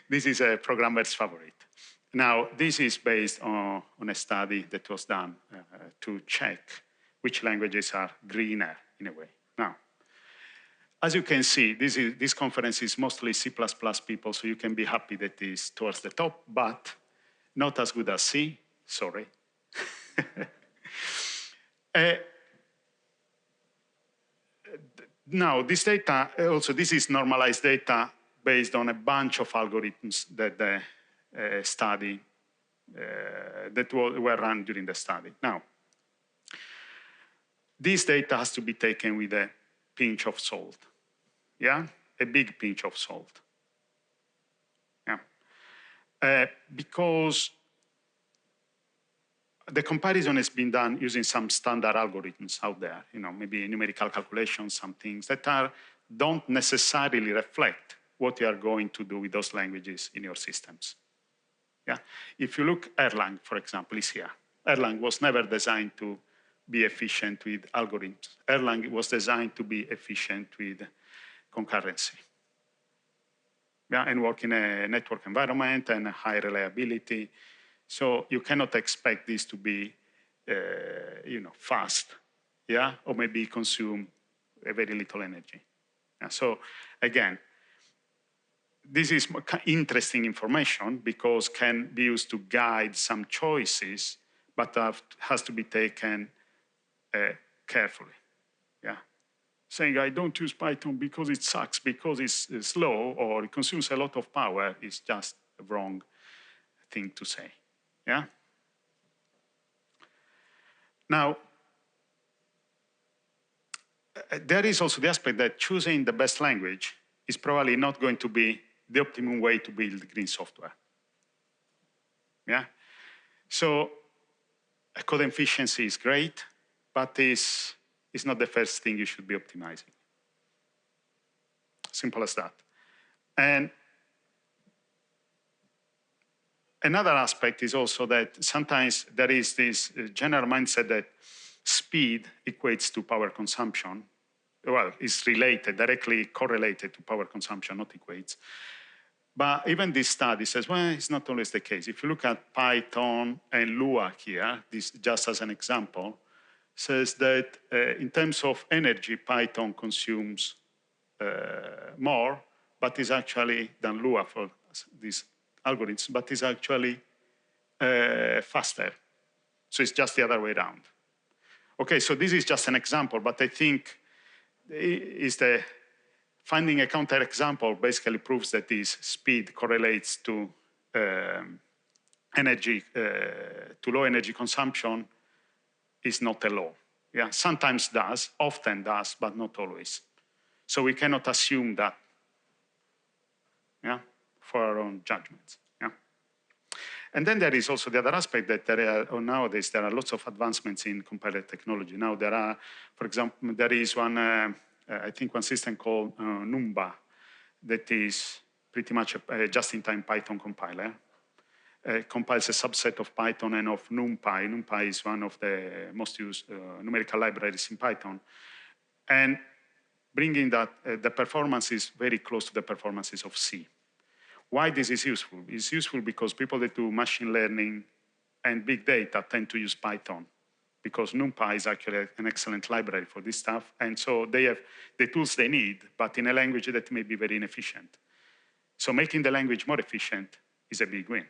This is a programmer's favorite. Now, this is based on a study that was done to check which languages are greener in a way. Now, as you can see, this conference is mostly C++ people, so you can be happy that it's towards the top, but not as good as C, sorry. Now, this data, also this is normalized data based on a bunch of algorithms that the study, that were run during the study. Now, this data has to be taken with a pinch of salt, yeah? A big pinch of salt, yeah? Because the comparison has been done using some standard algorithms out there, maybe numerical calculations, some things that don't necessarily reflect what you are going to do with those languages in your systems. Yeah? If you look, Erlang, for example, is here. Erlang was never designed to be efficient with algorithms. Erlang was designed to be efficient with concurrency. Yeah? And work in a network environment and a high reliability. So you cannot expect this to be, fast, yeah, or maybe consume very little energy. Yeah, so again, this is interesting information because can be used to guide some choices, but has to be taken carefully. Yeah, saying I don't use Python because it sucks, because it's slow or it consumes a lot of power is just a wrong thing to say. Yeah. Now, there is also the aspect that choosing the best language is probably not going to be the optimum way to build green software. Yeah. So code efficiency is great, but it's not the first thing you should be optimizing. Simple as that. And another aspect is also that sometimes there is this general mindset that speed equates to power consumption. Well, it's related, directly correlated to power consumption, not equates. But even this study says, well, it's not always the case. If you look at Python and Lua here, this just as an example, says that in terms of energy, Python consumes more, but is actually than Lua for these algorithms, but is actually faster. So it's just the other way around. Okay, so this is just an example, but I think finding a counterexample basically proves that this speed correlates to energy, to low energy consumption is not a law. Yeah, sometimes does, often does, but not always. So we cannot assume that, yeah, for our own judgments. Yeah. And then there is also the other aspect that nowadays there are lots of advancements in compiler technology. Now there are, for example, there is one, I think one system called Numba that is pretty much a just-in-time Python compiler. Compiles a subset of Python and of NumPy. NumPy is one of the most used numerical libraries in Python. And bringing that, the performance is very close to the performances of C. Why this is useful? It's useful because people that do machine learning and big data tend to use Python because NumPy is actually an excellent library for this stuff. And so they have the tools they need, but in a language that may be very inefficient. So making the language more efficient is a big win.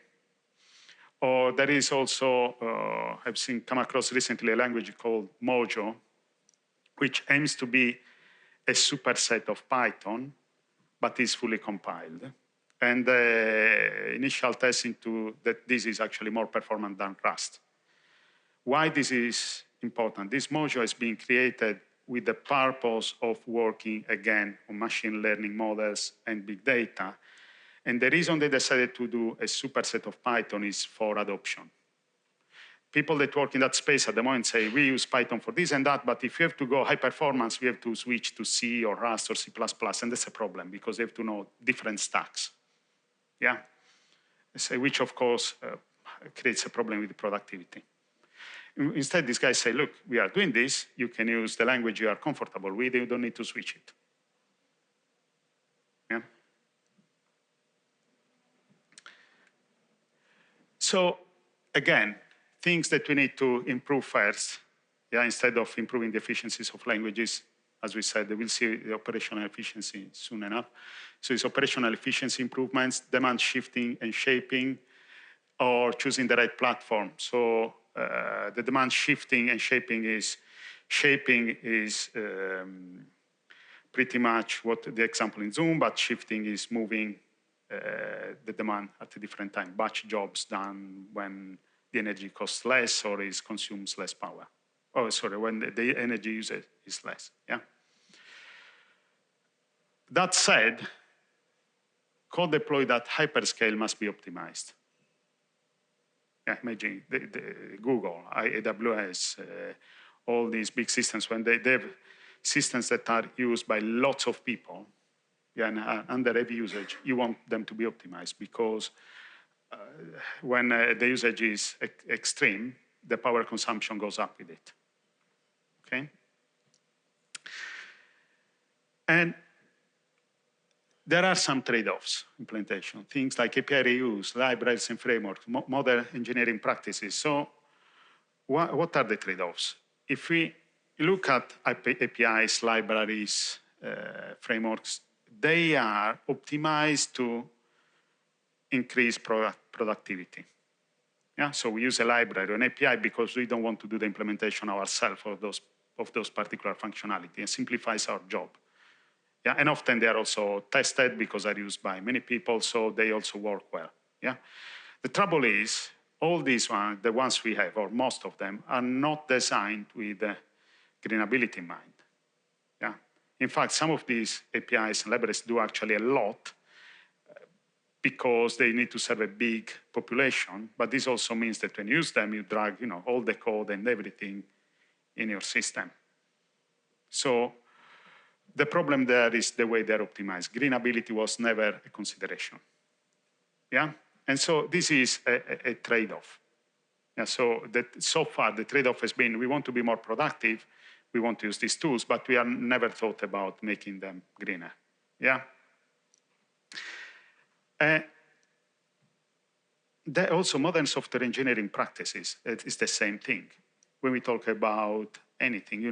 Or there is also, I've come across recently a language called Mojo, which aims to be a superset of Python, but is fully compiled. And the initial testing to that this is actually more performant than Rust. Why this is important? This Mojo is being created with the purpose of working again on machine learning models and big data. And the reason they decided to do a superset of Python is for adoption. People that work in that space at the moment say, we use Python for this and that, but if you have to go high performance, we have to switch to C or Rust or C++, and that's a problem because they have to know different stacks. Yeah? So, which, of course, creates a problem with productivity. Instead, these guys say, look, we are doing this. You can use the language you are comfortable with. You don't need to switch it. Yeah? So, again, things that we need to improve first, yeah, instead of improving the efficiencies of languages. As we said, we'll see the operational efficiency soon enough. So it's operational efficiency improvements, demand shifting and shaping, or choosing the right platform. So the demand shifting and shaping is pretty much what the example in Zoom, but shifting is moving the demand at a different time. Batch jobs done when the energy costs less or consumes less power. Oh, sorry, when the energy usage is less, yeah? That said, code deployed at hyperscale must be optimized. Yeah, imagine Google, AWS, all these big systems, when they have systems that are used by lots of people, yeah, and under heavy usage, you want them to be optimized because when the usage is extreme, the power consumption goes up with it, okay? And there are some trade-offs, implementation, things like API reuse, libraries and frameworks, modern engineering practices. So what are the trade-offs? If we look at APIs, libraries, frameworks, they are optimized to increase productivity. Yeah, so we use a library or an API because we don't want to do the implementation ourselves of those particular functionality. It simplifies our job. Yeah, and often they are also tested because they're used by many people, so they also work well. Yeah, the trouble is all these ones, the ones we have, or most of them, are not designed with greenability in mind. Yeah, in fact, some of these APIs and libraries do actually a lot because they need to serve a big population, but this also means that when you use them, you drag, all the code and everything in your system. So the problem there is the way they're optimized. Greenability was never a consideration. Yeah, and so this is a trade-off. Yeah, so far the trade-off has been we want to be more productive, we want to use these tools, but we have never thought about making them greener. Yeah. Also, modern software engineering practices is the same thing. When we talk about anything,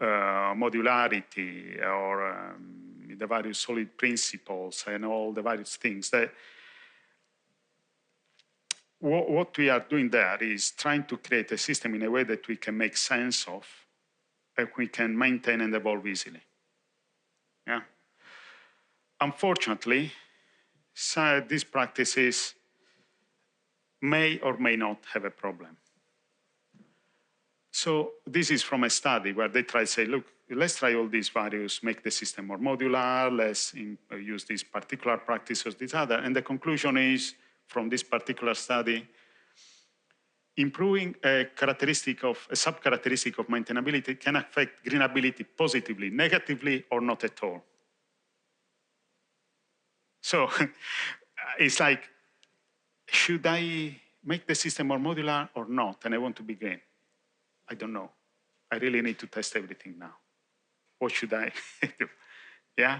modularity or the various solid principles and all the various things, what we are doing there is trying to create a system in a way that we can make sense of and we can maintain and evolve easily. Yeah. Unfortunately, these practices may or may not have a problem. So this is from a study where they try to say, look, let's try all these values, make the system more modular, let's use this particular practice or this other. And the conclusion is, from this particular study, improving a sub-characteristic of maintainability can affect greenability positively, negatively, or not at all. So it's like, should I make the system more modular or not? And I want to be green. I don't know. I really need to test everything now. What should I do? Yeah?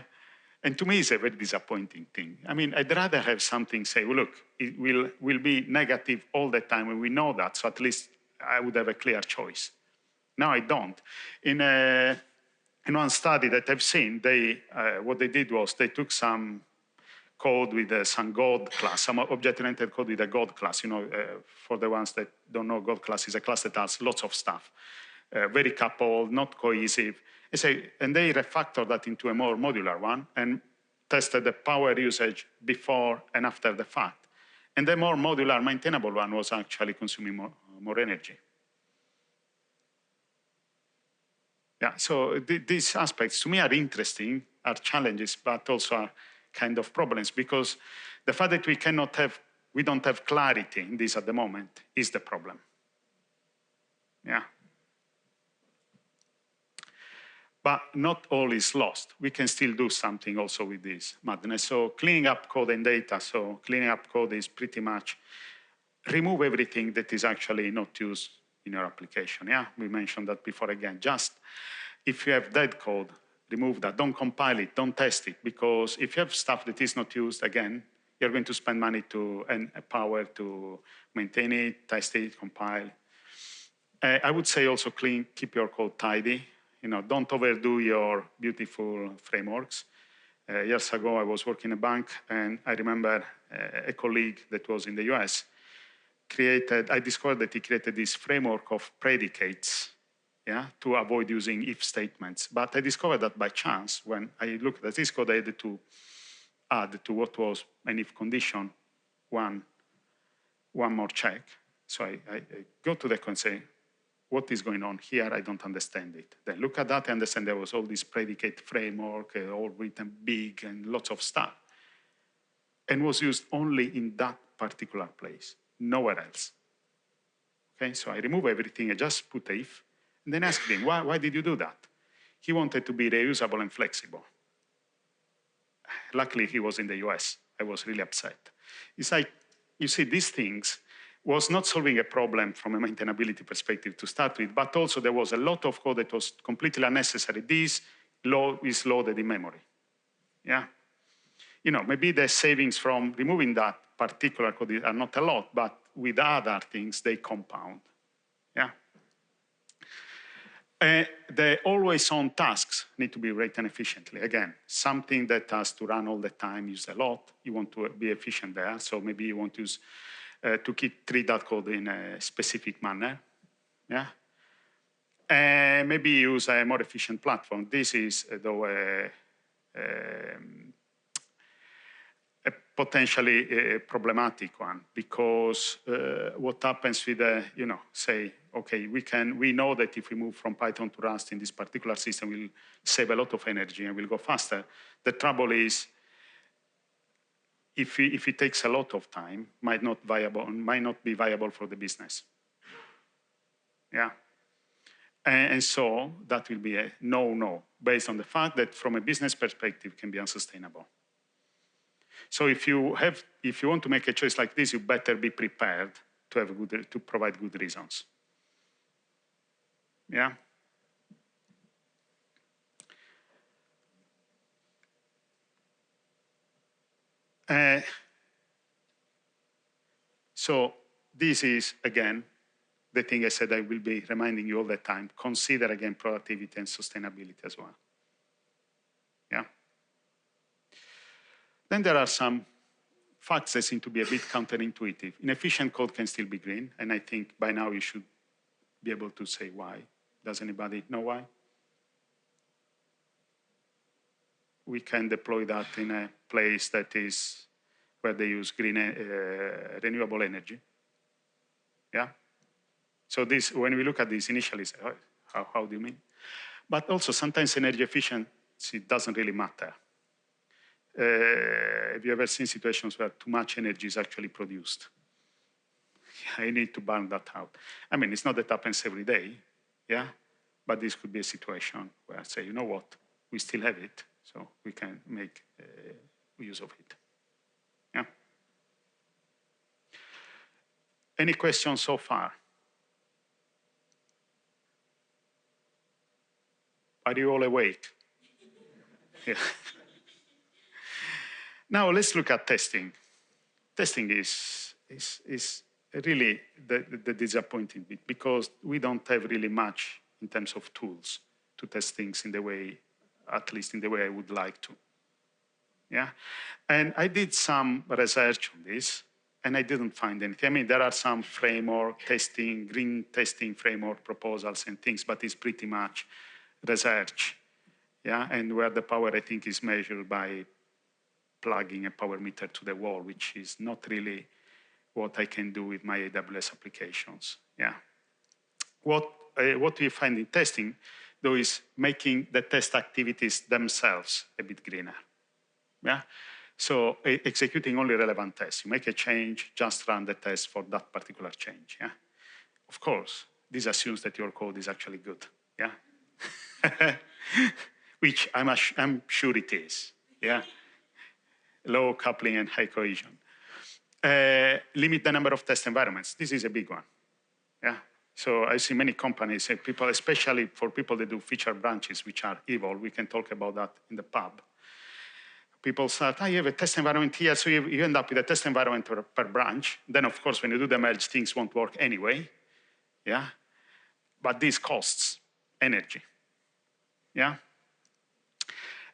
And to me, it's a very disappointing thing. I mean, I'd rather have something say, well, look, it will be negative all the time, and we know that, so at least I would have a clear choice. Now I don't. In one study that I've seen, what they did was they took some code with some God class, some object-oriented code with a God class. For the ones that don't know, God class is a class that has lots of stuff, very coupled, not cohesive. And they refactored that into a more modular one and tested the power usage before and after the fact. And the more modular, maintainable one was actually consuming more energy. Yeah, so these aspects to me are interesting, are challenges, but also are kind of problems, because the fact that we don't have clarity in this at the moment is the problem. Yeah. But not all is lost. We can still do something also with this madness. So cleaning up code and data. So cleaning up code is pretty much remove everything that is actually not used in your application. Yeah, we mentioned that before again. Just if you have dead code, remove that. Don't compile it, don't test it, because if you have stuff that is not used, again, you're going to spend money and power to maintain it, test it, compile. I would say also keep your code tidy. Don't overdo your beautiful frameworks. Years ago, I was working in a bank, and I remember a colleague that was in the US I discovered that he created this framework of predicates, to avoid using if statements. But I discovered that by chance, when I looked at this code, I had to add to what was an if condition one more check. So I go to the code and say, what is going on here? I don't understand it. Then look at that, I understand there was all this predicate framework, all written big and lots of stuff, and was used only in that particular place, nowhere else. Okay, so I remove everything, I just put if, and then asked him, why did you do that? He wanted to be reusable and flexible. Luckily, he was in the US. I was really upset. It's like, you see, these things was not solving a problem from a maintainability perspective to start with, but also there was a lot of code that was completely unnecessary. This is loaded in memory. Yeah. Maybe the savings from removing that particular code are not a lot, but with other things, they compound. Yeah. The always-on tasks need to be written efficiently. Again, something that has to run all the time, use a lot. You want to be efficient there, so maybe you want to use treat that code in a specific manner. Yeah. Maybe use a more efficient platform. This is, though, a potentially problematic one, because what happens with say, okay, we know that if we move from Python to Rust in this particular system, we'll save a lot of energy and we'll go faster. The trouble is, if it takes a lot of time, might not be viable for the business. Yeah. And so that will be a no, based on the fact that from a business perspective, it can be unsustainable. So if you want to make a choice like this, you better be prepared to provide good reasons. Yeah. So this is, again, the thing I said I will be reminding you all the time. Consider, again, productivity and sustainability as well. Yeah. Then there are some facts that seem to be a bit counterintuitive. Inefficient code can still be green, and I think by now you should be able to say why. Does anybody know why? We can deploy that in a place that is where they use green renewable energy. Yeah. So this, when we look at this initially, say, how do you mean? But also sometimes energy efficiency doesn't really matter. Have you ever seen situations where too much energy is actually produced? I need to burn that out. I mean, it's not that happens every day, yeah? But this could be a situation where I say, you know what, we still have it, so we can make use of it. Yeah? Any questions so far? Are you all awake? Yeah. Now let's look at testing. Testing is really the disappointing bit, because we don't have really much in terms of tools to test things in the way, at least in the way I would like to. Yeah, and I did some research on this, and I didn't find anything. I mean, there are some framework testing, green testing framework proposals and things, but it's pretty much research. Yeah, and where the power, I think, is measured by plugging a power meter to the wall, which is not really what I can do with my AWS applications. Yeah. What we find in testing, though, is making the test activities themselves a bit greener. Yeah. So executing only relevant tests. You make a change, just run the test for that particular change. Yeah. Of course, this assumes that your code is actually good. Yeah. Which I'm sure it is. Yeah. Low coupling and high cohesion. Limit the number of test environments. This is a big one. Yeah. So I see many companies, people, especially for people that do feature branches, which are evil. We can talk about that in the pub. People start, you have a test environment here, so you end up with a test environment per branch. Then, of course, when you do the merge, things won't work anyway. Yeah. But this costs energy. Yeah.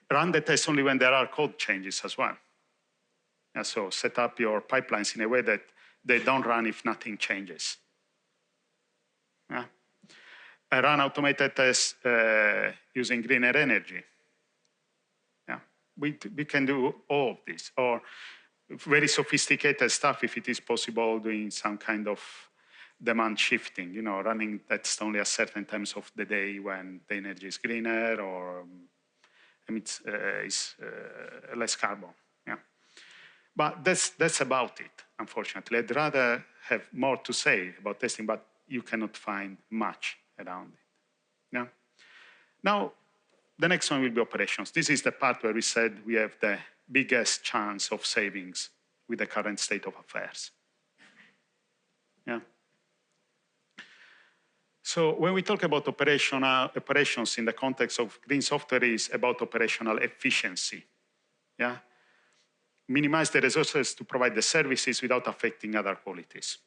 Run the test only when there are code changes as well. Yeah, so set up your pipelines in a way that they don't run if nothing changes. Yeah. Run automated tests using greener energy. Yeah. We can do all of this, or very sophisticated stuff if it is possible, doing some kind of demand shifting, running tests only at certain times of the day when the energy is greener or emits less carbon. Yeah. But that's about it, unfortunately. I'd rather have more to say about testing, but you cannot find much around it. Yeah. Now, the next one will be operations. This is the part where we said we have the biggest chance of savings with the current state of affairs. Yeah. So when we talk about operations in the context of green software, is about operational efficiency. Yeah. Minimize the resources to provide the services without affecting other qualities.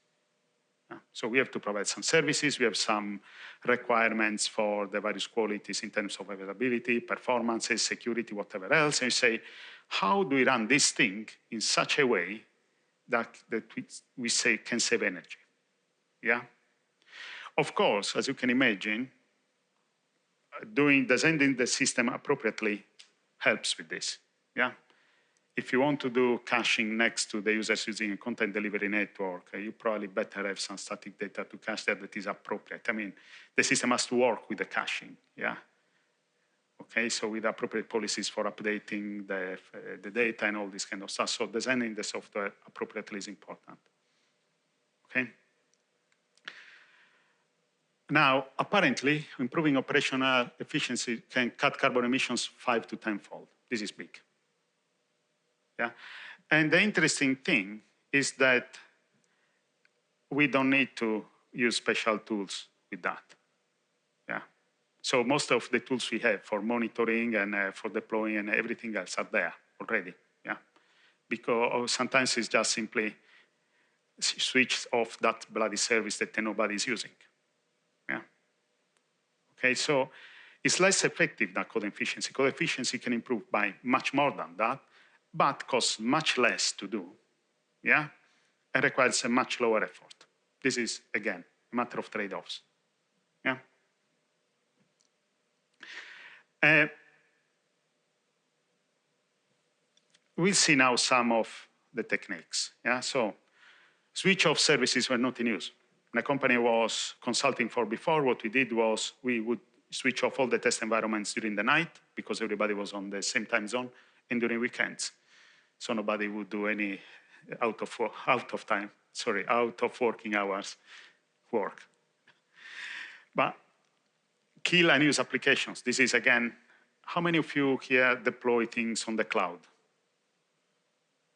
So we have to provide some services. We have some requirements for the various qualities in terms of availability, performances, security, whatever else. And we say, how do we run this thing in such a way that we say can save energy? Yeah. Of course, as you can imagine, designing the system appropriately helps with this. Yeah. If you want to do caching next to the users using a content delivery network, you probably better have some static data to cache that is appropriate. I mean, the system has to work with the caching, yeah? Okay, so with appropriate policies for updating the data and all this kind of stuff. So designing the software appropriately is important, okay? Now, apparently, improving operational efficiency can cut carbon emissions 5 to 10-fold. This is big. Yeah. And the interesting thing is that we don't need to use special tools with that. Yeah. So most of the tools we have for monitoring and for deploying and everything else are there already. Yeah. Because sometimes it's just simply switch off that bloody service that nobody's using. Yeah. Okay, so it's less effective than code efficiency. Code efficiency can improve by much more than that, but costs much less to do, yeah, and requires a much lower effort. This is, again, a matter of trade-offs, yeah. We'll see now some of the techniques, yeah. So switch off services were not in use. When a company was consulting for before, what we did was we would switch off all the test environments during the night because everybody was on the same time zone, and during weekends. So nobody would do any out of working hours work. But kill unused applications. This is, again, how many of you here deploy things on the cloud?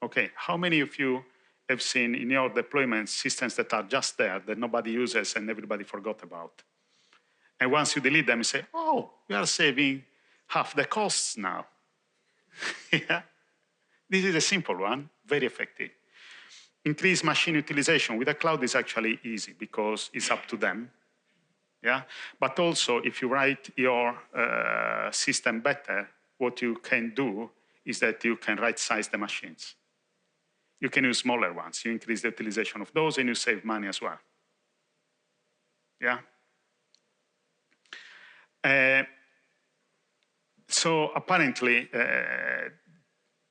Okay, how many of you have seen in your deployments systems that are just there that nobody uses and everybody forgot about? And once you delete them, you say, oh, we are saving half the costs now. Yeah. This is a simple one, very effective. Increase machine utilization. With the cloud, is actually easy because it's up to them. Yeah, but also if you write your system better, what you can do is that you can right-size the machines. You can use smaller ones. You increase the utilization of those, and you save money as well. Yeah. So apparently,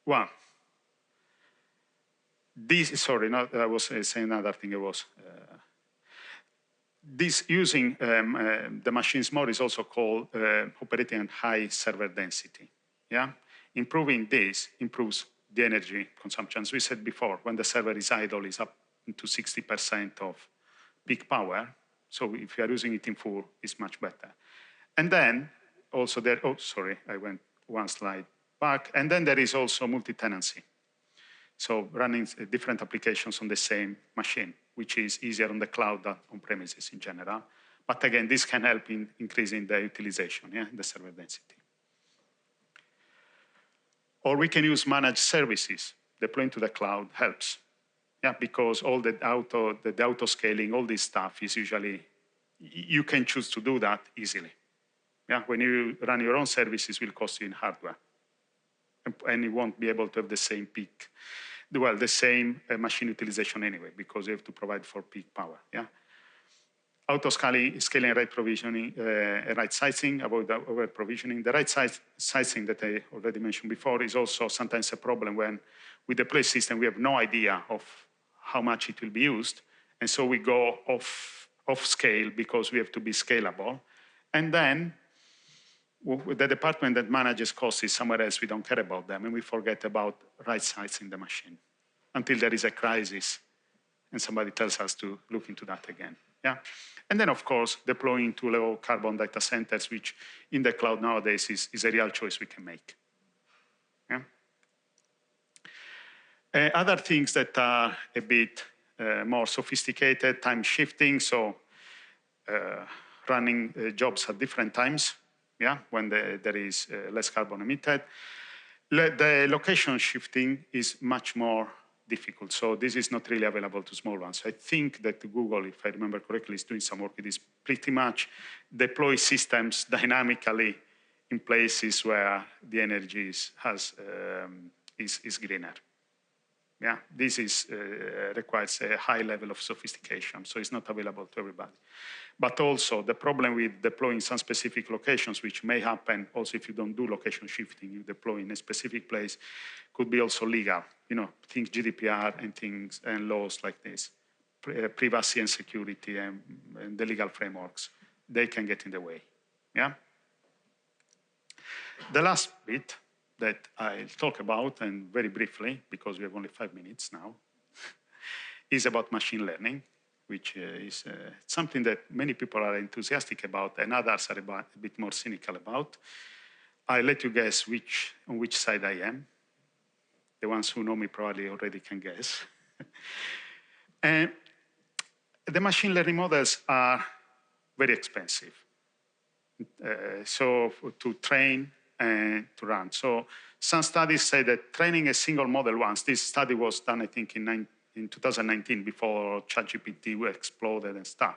well, this. Sorry, not, I was saying another thing. It was. This using the machines more is also called operating at high server density. Yeah, improving this improves the energy consumption. As we said before, when the server is idle, it's up to 60% of peak power. So if you are using it in full, it's much better. And then also there. Oh, sorry, I went one slide back. And then there is also multi-tenancy. So running different applications on the same machine, which is easier on the cloud than on premises in general. But again, this can help in increasing the utilization, yeah, the server density. Or we can use managed services. Deploying to the cloud helps, yeah, because all the auto scaling, all this stuff is usually, you can choose to do that easily. Yeah, when you run your own services, it will cost you in hardware, and you won't be able to have the same peak. Well, the same machine utilization anyway, because you have to provide for peak power, yeah? Auto-scaling, right provisioning, right sizing, avoid over-provisioning. The right sizing that I already mentioned before is also sometimes a problem when we deploy system, we have no idea of how much it will be used, and so we go off scale because we have to be scalable. And then the department that manages costs is somewhere else. We don't care about them, and we forget about right-sizing the machine until there is a crisis and somebody tells us to look into that again. Yeah, and then, of course, deploying to low-carbon data centers, which in the cloud nowadays is a real choice we can make. Yeah. Other things that are a bit more sophisticated, time shifting, so running jobs at different times. Yeah, when there is less carbon emitted. The location shifting is much more difficult. So this is not really available to small ones. I think that Google, if I remember correctly, is doing some work. It is pretty much deploy systems dynamically in places where the energy is greener. Yeah, this requires a high level of sophistication, so it's not available to everybody. But also, the problem with deploying some specific locations, which may happen also if you don't do location shifting, you deploy in a specific place, could be also legal. You know, things GDPR and things and laws like this, privacy and security and the legal frameworks, they can get in the way. Yeah. The last bit that I'll talk about, and very briefly, because we have only 5 minutes now, is about machine learning, which is something that many people are enthusiastic about and others are a bit more cynical about. I'll let you guess on which side I am. The ones who know me probably already can guess. And the machine learning models are very expensive. So to train and to run. So some studies say that training a single model once, this study was done, I think, in 2019, before ChatGPT exploded and stuff,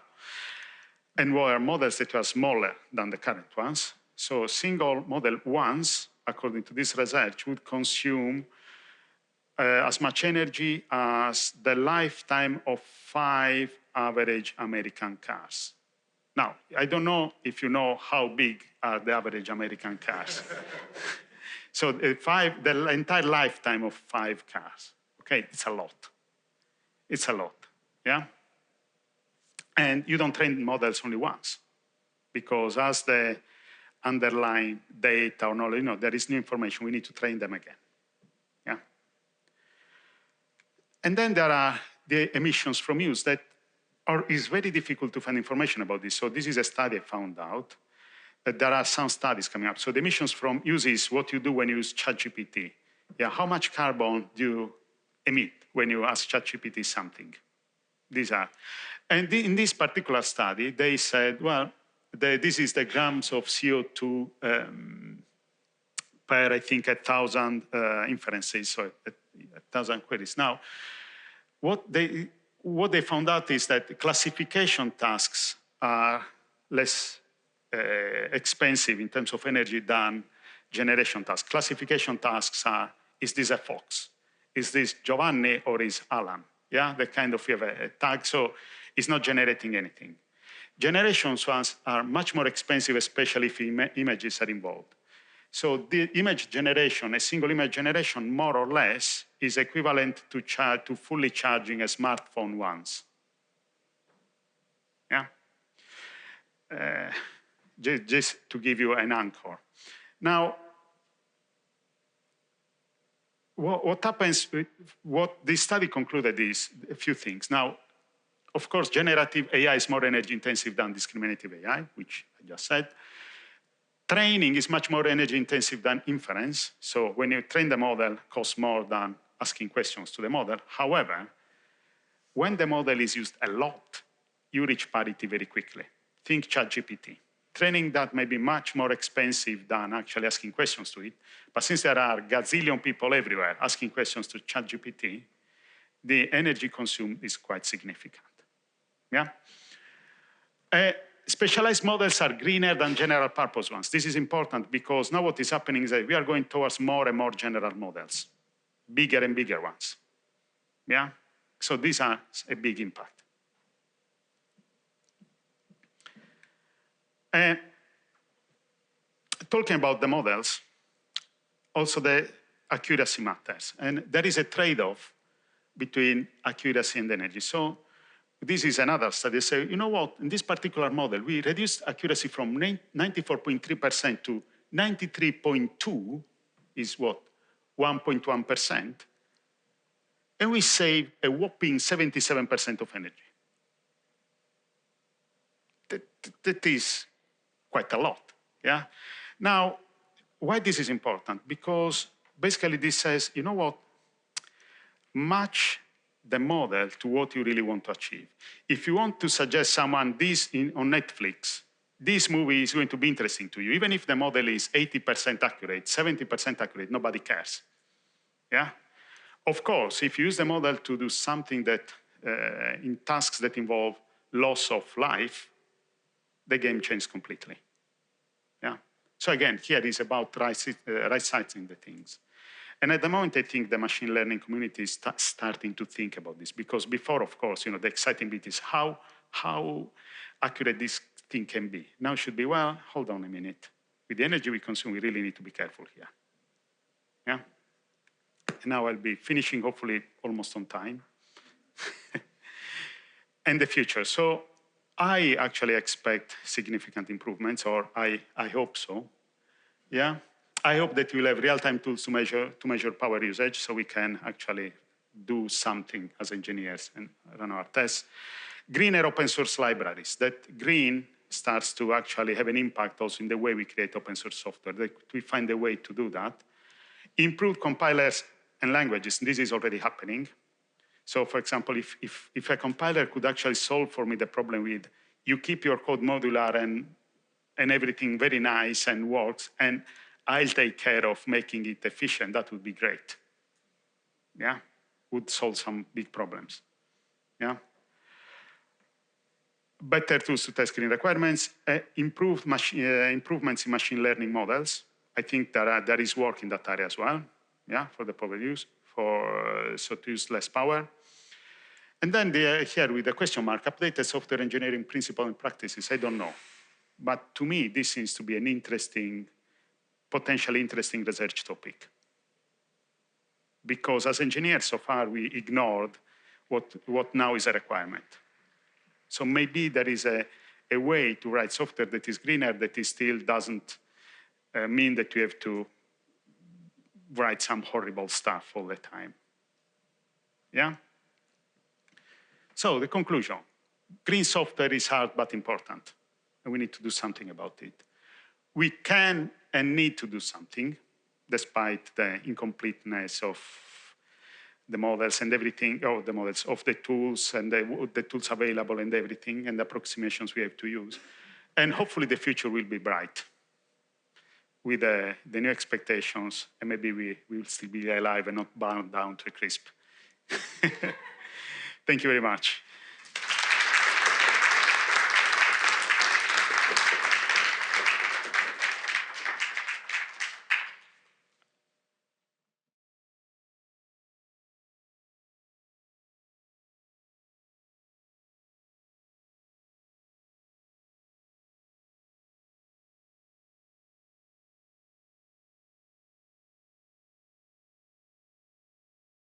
and were models that were smaller than the current ones. So a single model once, according to this research, would consume as much energy as the lifetime of 5 average American cars. Now, I don't know if you know how big are the average American cars. So the entire lifetime of 5 cars, okay, it's a lot. It's a lot, yeah? And you don't train models only once, because as the underlying data or knowledge, there is new information, we need to train them again, yeah? And then there are the emissions from use that is very difficult to find information about this. So this is a study I found out. There are some studies coming up. So the emissions from use is what you do when you use ChatGPT. Yeah, how much carbon do you emit when you ask ChatGPT something? These are. And in this particular study, they said, well, this is the grams of CO2 per, I think, 1,000 inferences, so 1,000 queries. Now, what they found out is that classification tasks are less expensive in terms of energy than generation tasks. Classification tasks are, is this a fox? Is this Giovanni or is Alan? Yeah, the kind of, you have a tag, so it's not generating anything. Generation ones are much more expensive, especially if images are involved. So the image generation, a single image generation, more or less, is equivalent to fully charging a smartphone once. Yeah? Just to give you an anchor. Now, what happens, what this study concluded is a few things. Now, of course, generative AI is more energy intensive than discriminative AI, which I just said. Training is much more energy intensive than inference. So when you train the model, it costs more than asking questions to the model. However, when the model is used a lot, you reach parity very quickly. Think ChatGPT. Training that may be much more expensive than actually asking questions to it. But since there are gazillion people everywhere asking questions to ChatGPT, the energy consumed is quite significant. Yeah? Specialized models are greener than general purpose ones. This is important because now what is happening is that we are going towards more and more general models, bigger and bigger ones. Yeah? So these are a big impact. Talking about the models, also the accuracy matters. And there is a trade-off between accuracy and energy. So this is another study. Say, you know what, in this particular model, we reduced accuracy from 94.3% to 93.2 is what, 1.1%. And we save a whopping 77% of energy. That is quite a lot, yeah? Now, why this is important? Because basically this says, you know what, match the model to what you really want to achieve. If you want to suggest someone this on Netflix, this movie is going to be interesting to you, even if the model is 80% accurate, 70% accurate, nobody cares, yeah? Of course, if you use the model to do something that, in tasks that involve loss of life, the game changes completely, yeah? So again, here is about right-sizing the things. And at the moment, I think the machine learning community is starting to think about this, because before, of course, the exciting bit is how accurate this thing can be. Now it should be, well, hold on a minute. With the energy we consume, we really need to be careful here, yeah? And now I'll be finishing, hopefully, almost on time. And the future. So I actually expect significant improvements, or I hope so, yeah? I hope that we'll have real-time tools to measure power usage so we can actually do something as engineers and run our tests. Greener open source libraries. That green starts to actually have an impact also in the way we create open source software. That we find a way to do that. Improved compilers and languages. This is already happening. So for example, if a compiler could actually solve for me the problem with, you keep your code modular and everything very nice and works, and I'll take care of making it efficient, that would be great. Yeah, would solve some big problems. Yeah. Better tools to test green requirements, improvements in machine learning models. I think there is work in that area as well. Yeah, for the power use, so to use less power. And then here with the question mark, updated software engineering principles and practices, I don't know. But to me, this seems to be an interesting, potentially interesting research topic. Because as engineers, so far, we ignored what now is a requirement. So maybe there is a way to write software that is greener, that is still doesn't mean that you have to write some horrible stuff all the time. Yeah? So the conclusion, green software is hard but important, and we need to do something about it. We can and need to do something, despite the incompleteness of the models and everything, of the tools and the tools available and everything, and the approximations we have to use. And hopefully the future will be bright with the new expectations, and maybe we will still be alive and not bound down to a crisp. Thank you very much.